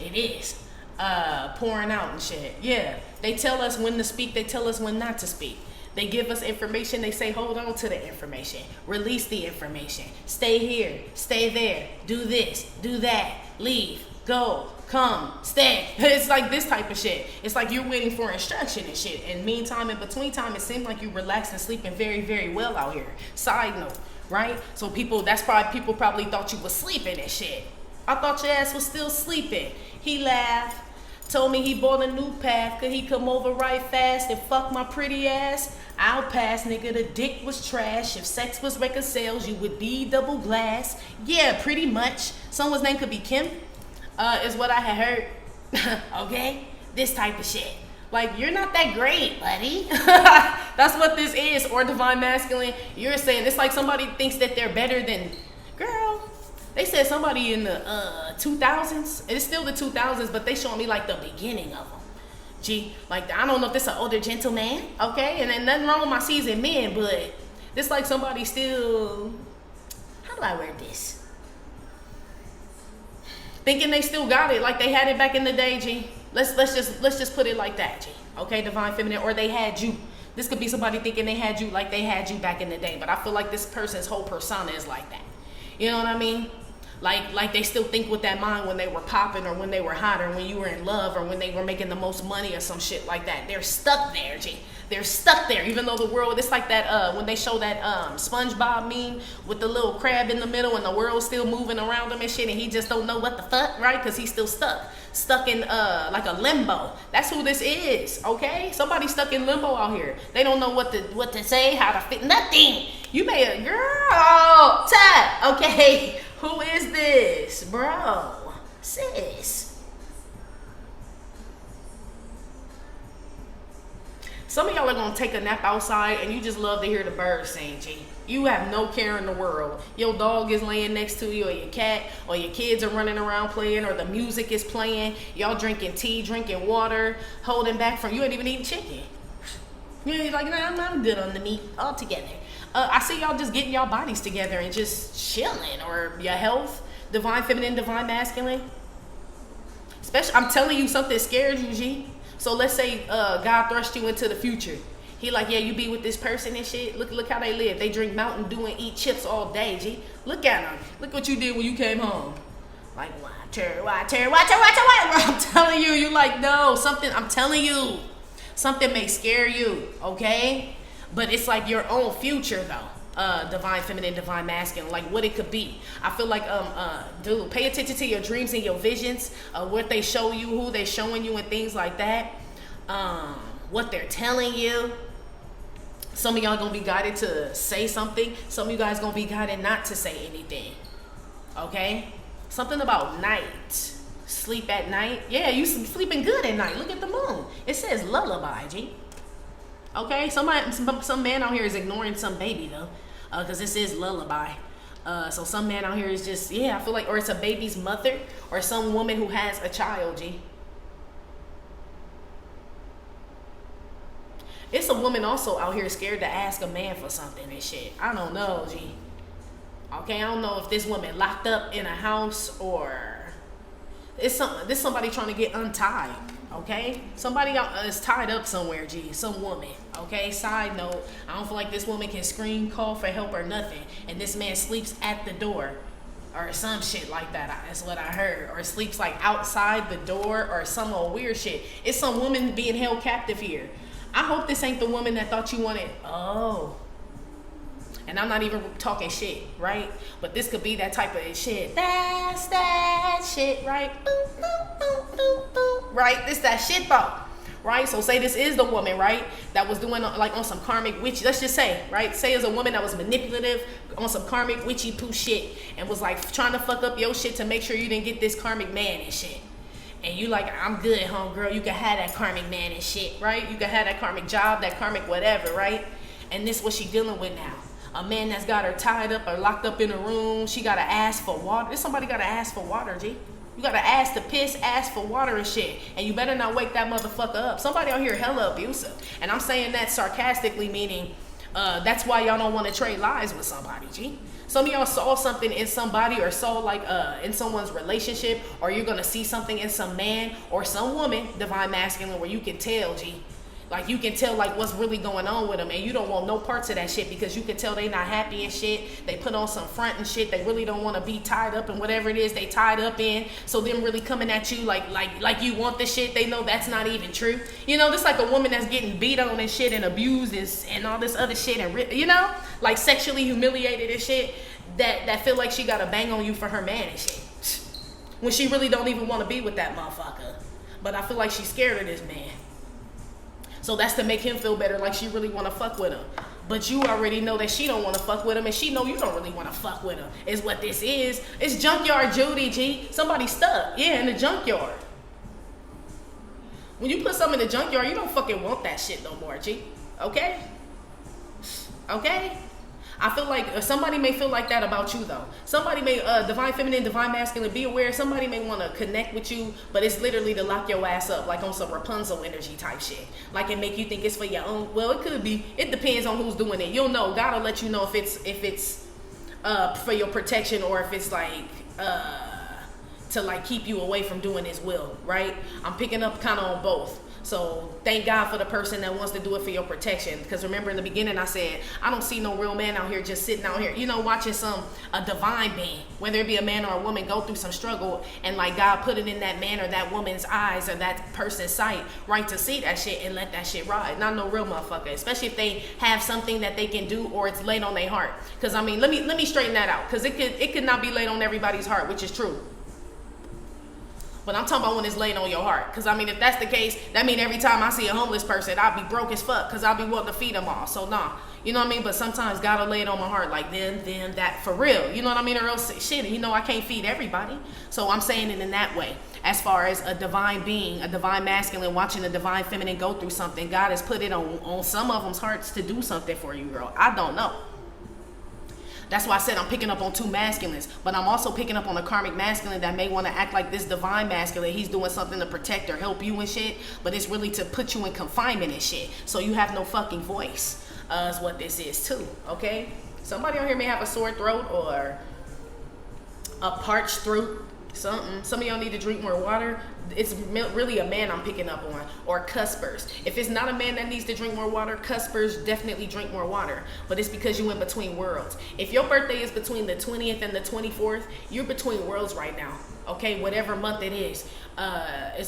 It is. Pouring out and shit. Yeah. They tell us when to speak. They tell us when not to speak. They give us information. They say, hold on to the information. Release the information. Stay here. Stay there. Do this. Do that. Leave. Go. Come. Stay. It's like this type of shit. It's like you're waiting for instruction and shit. And meantime, in between time, it seems like you relaxed and sleeping very, very well out here. Side note, right? So people probably thought you was sleeping and shit. I thought your ass was still sleeping. He laughed. Told me he bought a new path. Could he come over right fast and fuck my pretty ass? I'll pass, nigga. The dick was trash. If sex was record sales, you would be double glass. Yeah, pretty much. Someone's name could be Kim, is what I had heard. Okay? This type of shit. Like, you're not that great, buddy. That's what this is. Or divine masculine. You're saying, it's like somebody thinks that they're better than, girl. They said somebody in the 2000s. It's still the 2000s, but they showing me like the beginning of them. Gee, like, I don't know if this an older gentleman, okay? And then nothing wrong with my seasoned men, but this like somebody still, how do I wear this? Thinking they still got it, like they had it back in the day, G. Let's just put it like that, G. Okay, divine feminine, or they had you. This could be somebody thinking they had you like they had you back in the day, but I feel like this person's whole persona is like that. You know what I mean? Like they still think with that mind when they were popping or when they were hot or when you were in love or when they were making the most money or some shit like that. They're stuck there, G. They're stuck there, even though the world, it's like that, when they show that SpongeBob meme with the little crab in the middle and the world's still moving around him and shit and he just don't know what the fuck, right? Because he's still stuck in like a limbo. That's who this is, okay? Somebody stuck in limbo out here. They don't know what to say, how to fit, nothing. You may a girl, tap, okay? Who is this, bro? Sis. Some of y'all are gonna take a nap outside and you just love to hear the birds sing, G. You have no care in the world. Your dog is laying next to you, or your cat, or your kids are running around playing, or the music is playing. Y'all drinking tea, drinking water, holding back from, you ain't even eating chicken. You're like, nah, I'm good on the meat altogether. I see y'all just getting y'all bodies together and just chilling, or your health, divine feminine, divine masculine. Especially, I'm telling you, something scares you, G. So let's say God thrust you into the future. He like, yeah, you be with this person and shit. Look how they live. They drink Mountain Dew and eat chips all day, G. Look at them. Look what you did when you came home. Like, water. I'm telling you, you like, no, something, I'm telling you. Something may scare you, okay? But it's like your own future, though. Divine feminine, divine masculine, like what it could be. I feel like, dude, pay attention to your dreams and your visions, what they show you, who they showing you, and things like that. What they're telling you. Some of y'all gonna be guided to say something. Some of you guys gonna be guided not to say anything. Okay? Something about night. Sleep at night. Yeah, you sleeping good at night. Look at the moon. It says lullaby, G. Okay? Some man out here is ignoring some baby, though. Because this is lullaby. So some man out here is just, yeah, I feel like, or it's a baby's mother, or some woman who has a child, G. It's a woman also out here scared to ask a man for something and shit. I don't know, G. Okay, I don't know if this woman locked up in a house or it's somebody trying to get untied. Okay, somebody is tied up somewhere, G. Some woman. Okay, side note, I don't feel like this woman can scream, call for help or nothing, and this man sleeps at the door or some shit like that. That's what I heard. Or sleeps like outside the door or some old weird shit. It's some woman being held captive here. I hope this ain't the woman that thought you wanted. Oh. And I'm not even talking shit, right? But this could be that type of shit. That's that shit, right? Boop, boop, boop, boop, boop. Right? This that shit though. Right? So say this is the woman, right? That was doing like on some karmic witchy. Let's just say, right? Say it's a woman that was manipulative on some karmic witchy poo shit and was like trying to fuck up your shit to make sure you didn't get this karmic man and shit. And you like, I'm good, homegirl. You can have that karmic man and shit, right? You can have that karmic job, that karmic whatever, right? And this is what she dealing with now. A man that's got her tied up or locked up in a room. She got to ask for water. Somebody got to ask for water, G. You got to ask to piss, ask for water and shit. And you better not wake that motherfucker up. Somebody out here hella abusive. And I'm saying that sarcastically, meaning that's why y'all don't want to trade lives with somebody, G. Some of y'all saw something in somebody or saw like in someone's relationship, or you're going to see something in some man or some woman, divine masculine, where you can tell, G. Like you can tell like what's really going on with them, and you don't want no parts of that shit because you can tell they not happy and shit. They put on some front and shit. They really don't want to be tied up in whatever it is they tied up in. So them really coming at you like you want the shit. They know that's not even true. You know, this like a woman that's getting beat on and shit and abused and all this other shit and you know, like sexually humiliated and shit. That feel like she got to bang on you for her man and shit when she really don't even want to be with that motherfucker. but I feel like she's scared of this man. So that's to make him feel better, like she really want to fuck with him. But you already know that she don't want to fuck with him, and she know you don't really want to fuck with him, is what this is. It's Junkyard Judy, G. Somebody stuck. Yeah, in the junkyard. When you put something in the junkyard, you don't fucking want that shit no more, G. Okay? Okay? I feel like somebody may feel like that about you, though. Somebody may, divine feminine, divine masculine, be aware. Somebody may want to connect with you, but it's literally to lock your ass up, like on some Rapunzel energy type shit. Like it make you think it's for your own. Well, it could be. It depends on who's doing it. You'll know. God will let you know if it's for your protection or if it's like to like keep you away from doing His will. Right? I'm picking up kind of on both. So thank God for the person that wants to do it for your protection. Because remember in the beginning I said, I don't see no real man out here just sitting out here, you know, watching a divine being, whether it be a man or a woman, go through some struggle, and like God put it in that man or that woman's eyes or that person's sight, right, to see that shit and let that shit ride. Not no real motherfucker, especially if they have something that they can do or it's laid on their heart. Because I mean, let me straighten that out, because it could not be laid on everybody's heart, which is true. But I'm talking about when it's laid on your heart. Because, I mean, if that's the case, that means every time I see a homeless person, I'll be broke as fuck because I'll be wanting to feed them all. So, nah. You know what I mean? But sometimes God will lay it on my heart like then, that, for real. You know what I mean? Or else, shit, you know, I can't feed everybody. So I'm saying it in that way. As far as a divine being, a divine masculine, watching a divine feminine go through something, God has put it on some of them's hearts to do something for you, girl. I don't know. That's why I said I'm picking up on two masculines, but I'm also picking up on a karmic masculine that may want to act like this divine masculine. He's doing something to protect or help you and shit, but it's really to put you in confinement and shit. So you have no fucking voice, is what this is too, okay? Somebody on here may have a sore throat or a parched throat, something. Some of y'all need to drink more water. It's really a man I'm picking up on, or cuspers. If it's not a man that needs to drink more water, cuspers definitely drink more water. But it's because you're in between worlds. If your birthday is between the 20th and the 24th, you're between worlds right now. Okay, whatever month it is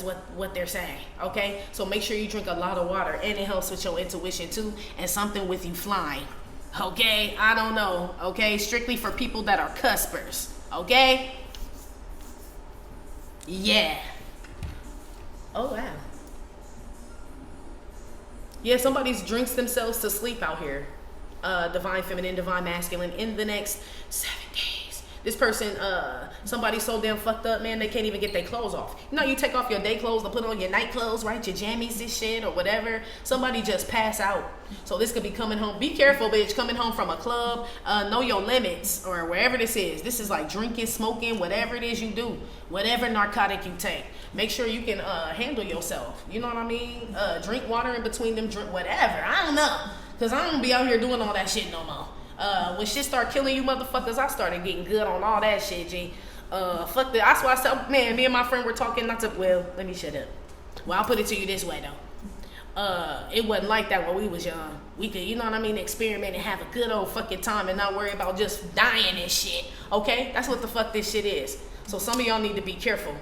what they're saying. Okay, so make sure you drink a lot of water, and it helps with your intuition too, and something with you flying. Okay, I don't know. Okay, strictly for people that are cuspers. Okay. Yeah. Oh, wow. Yeah, somebody drinks themselves to sleep out here. Divine feminine, divine masculine, in the next 7 days. This person, somebody so damn fucked up, man, they can't even get their clothes off. You know, you take off your day clothes to put on your night clothes, right? Your jammies, this shit, or whatever. Somebody just pass out. So this could be coming home. Be careful, bitch. Coming home from a club. Know your limits, or wherever this is. This is like drinking, smoking, whatever it is you do. Whatever narcotic you take. Make sure you can handle yourself. You know what I mean? Drink water in between them, drink whatever. I don't know. Because I don't be out here doing all that shit no more. When shit start killing you motherfuckers, I started getting good on all that shit, G. Fuck that. That's why I said, man, me and my friend were talking not to, well, let me shut up. Well, I'll put it to you this way, though. It wasn't like that when we was young. We could, you know what I mean, experiment and have a good old fucking time and not worry about just dying and shit. Okay? That's what the fuck this shit is. So some of y'all need to be careful.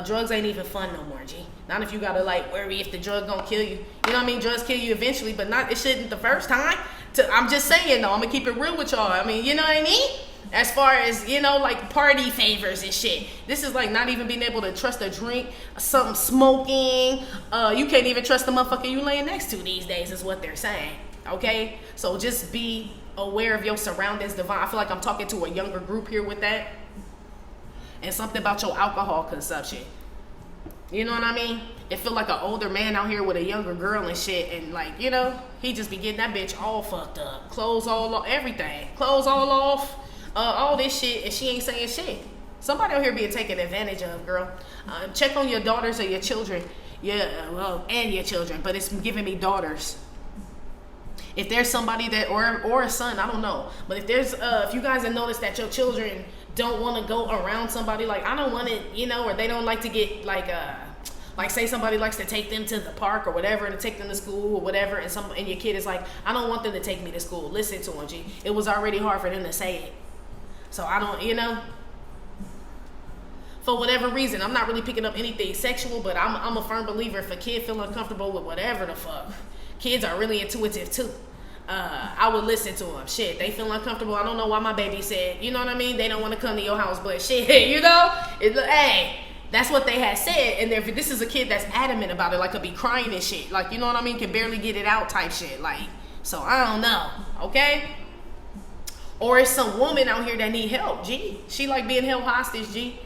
Drugs ain't even fun no more, G. Not if you gotta like worry if the drug gonna kill you. You know what I mean? Drugs kill you eventually, but not, it shouldn't the first time. I'm just saying though, I'm gonna keep it real with y'all. I mean, you know what I mean? As far as, you know, like party favors and shit. This is like not even being able to trust a drink, something smoking. You can't even trust the motherfucker you laying next to these days is what they're saying. Okay? So just be aware of your surroundings, divine. I feel like I'm talking to a younger group here with that. And something about your alcohol consumption. You know what I mean? It feel like an older man out here with a younger girl and shit, and like, you know, he just be getting that bitch all fucked up. Clothes all off, everything. Clothes all off, all this shit, and she ain't saying shit. Somebody out here being taken advantage of, girl. Check on your daughters or your children. Yeah, well, and your children, but it's giving me daughters. If there's somebody that, or a son, I don't know. But if there's, if you guys have noticed that your children don't want to go around somebody, like I don't want to, you know, or they don't like to get like say somebody likes to take them to the park or whatever, to take them to school or whatever, and your kid is like, I don't want them to take me to school. Listen to them, G. It was already hard for them to say it. So I don't, you know, for whatever reason, I'm not really picking up anything sexual, but I'm a firm believer if a kid feel uncomfortable with whatever the fuck, kids are really intuitive too. I would listen to them. Shit, they feel uncomfortable. I don't know why my baby said, you know what I mean? They don't want to come to your house, but shit, you know? Hey, That's what they had said, and this is a kid that's adamant about it, like could be crying and shit, like, you know what I mean, can barely get it out type shit, like, so I don't know, okay? Or it's some woman out here that need help, G. She like being held hostage, G.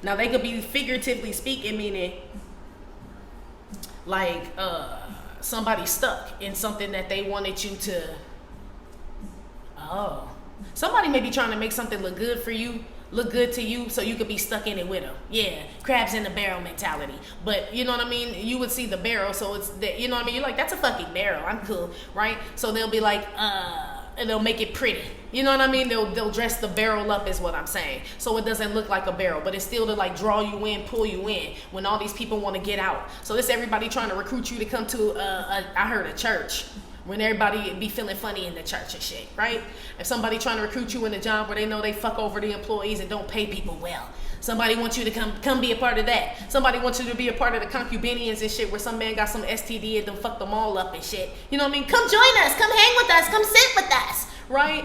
Now they could be figuratively speaking, meaning like somebody stuck in something that they wanted you to, somebody may be trying to make something look good for you, look good to you, so you could be stuck in it with them. Yeah, crabs in the barrel mentality. But you know what I mean? You would see the barrel, so it's that, you know what I mean? You're like, that's a fucking barrel. I'm cool, right? So they'll be like, and they'll make it pretty. You know what I mean? They'll dress the barrel up is what I'm saying. So it doesn't look like a barrel, but it's still to like draw you in, pull you in when all these people want to get out. So this everybody trying to recruit you to come to I heard a church. When everybody be feeling funny in the church and shit, right? If somebody trying to recruit you in a job where they know they fuck over the employees and don't pay people well, somebody wants you to come be a part of that. Somebody wants you to be a part of the concubinians and shit, where some man got some STD and them fuck them all up and shit. You know what I mean? Come join us, come hang with us, come sit with us, right?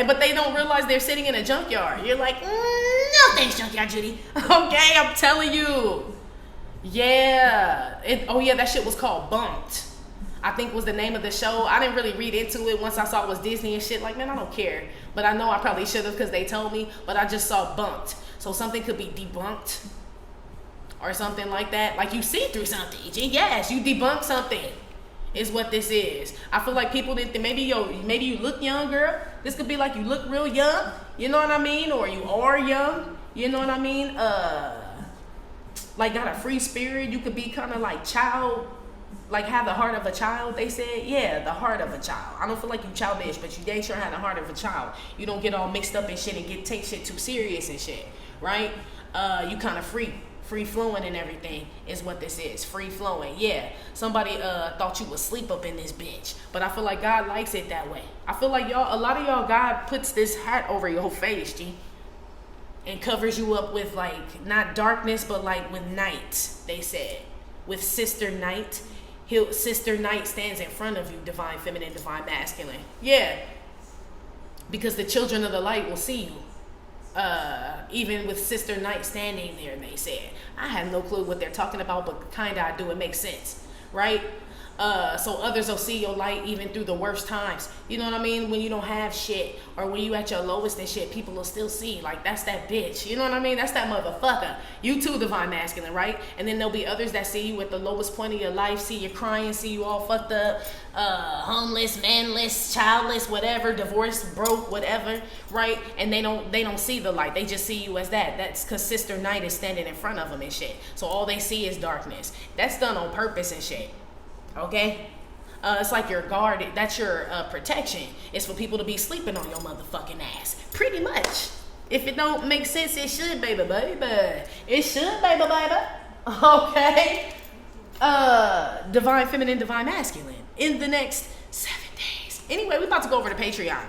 But they don't realize they're sitting in a junkyard. You're like, no thanks, Junkyard Judy. Okay, I'm telling you. Yeah. That shit was called Bumped, I think was the name of the show. I didn't really read into it once I saw it was Disney and shit. Like, man, I don't care. But I know I probably should have because they told me. But I just saw Bumped. So something could be debunked or something like that. Like you see through something. Yes, you debunk something is what this is. I feel like people didn't think, maybe you look young, girl. This could be like you look real young. You know what I mean? Or you are young. You know what I mean? Like got a free spirit. You could be kind of like child, like have the heart of a child, they said. Yeah, the heart of a child. I don't feel like you childish, but you dang sure had the heart of a child. You don't get all mixed up in shit and take shit too serious and shit, right? You kind of free flowing and everything is what this is. Free flowing. Yeah, somebody thought you was asleep up in this bitch, but I feel like God likes it that way. I feel like a lot of y'all, God puts this hat over your face, G, and covers you up with like not darkness, but like with night. They said with sister night. Sister Night stands in front of you, divine feminine, divine masculine. Yeah, because the children of the light will see you. Even with Sister Night standing there, they said. I have no clue what they're talking about, but kinda I do. It makes sense, right? So others will see your light even through the worst times. You know what I mean? When you don't have shit, or when you at your lowest and shit, people will still see. Like, that's that bitch. You know what I mean? That's that motherfucker. You too, divine masculine, right? And then there'll be others that see you at the lowest point of your life, see you crying, see you all fucked up, homeless, manless, childless, whatever, divorced, broke, whatever, right? And they don't see the light. They just see you as that. That's because Sister Night is standing in front of them and shit. So all they see is darkness. That's done on purpose and shit. Okay? It's like your guard. That's your protection. It's for people to be sleeping on your motherfucking ass. Pretty much. If it don't make sense, it should, baby. It should, baby. Okay? Divine feminine, divine masculine. In the next 7 days. Anyway, we're about to go over to Patreon.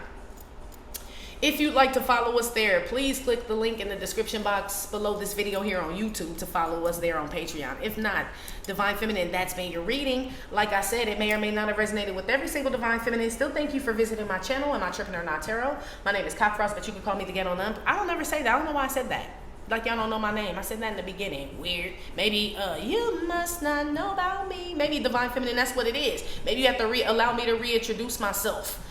If you'd like to follow us there, please click the link in the description box below this video here on YouTube to follow us there on Patreon. If not, Divine Feminine, that's been your reading. Like I said, it may or may not have resonated with every single Divine Feminine. Still, thank you for visiting my channel and my Trippin' or Not Tarot. My name is Cockfrost, but you can call me the Ghetto Nun. I don't ever say that. I don't know why I said that. Like y'all don't know my name. I said that in the beginning. Weird. Maybe you must not know about me. Maybe Divine Feminine, that's what it is. Maybe you have to allow me to reintroduce myself.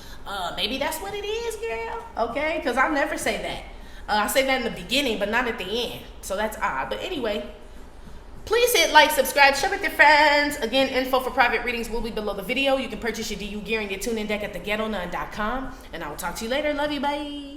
Maybe that's what it is, girl. Okay? Because I never say that. I say that in the beginning, but not at the end. So that's odd. But anyway, please hit like, subscribe, share with your friends. Again, info for private readings will be below the video. You can purchase your DU gear and your Toon In Deck at theghettonun.com. And I will talk to you later. Love you. Bye.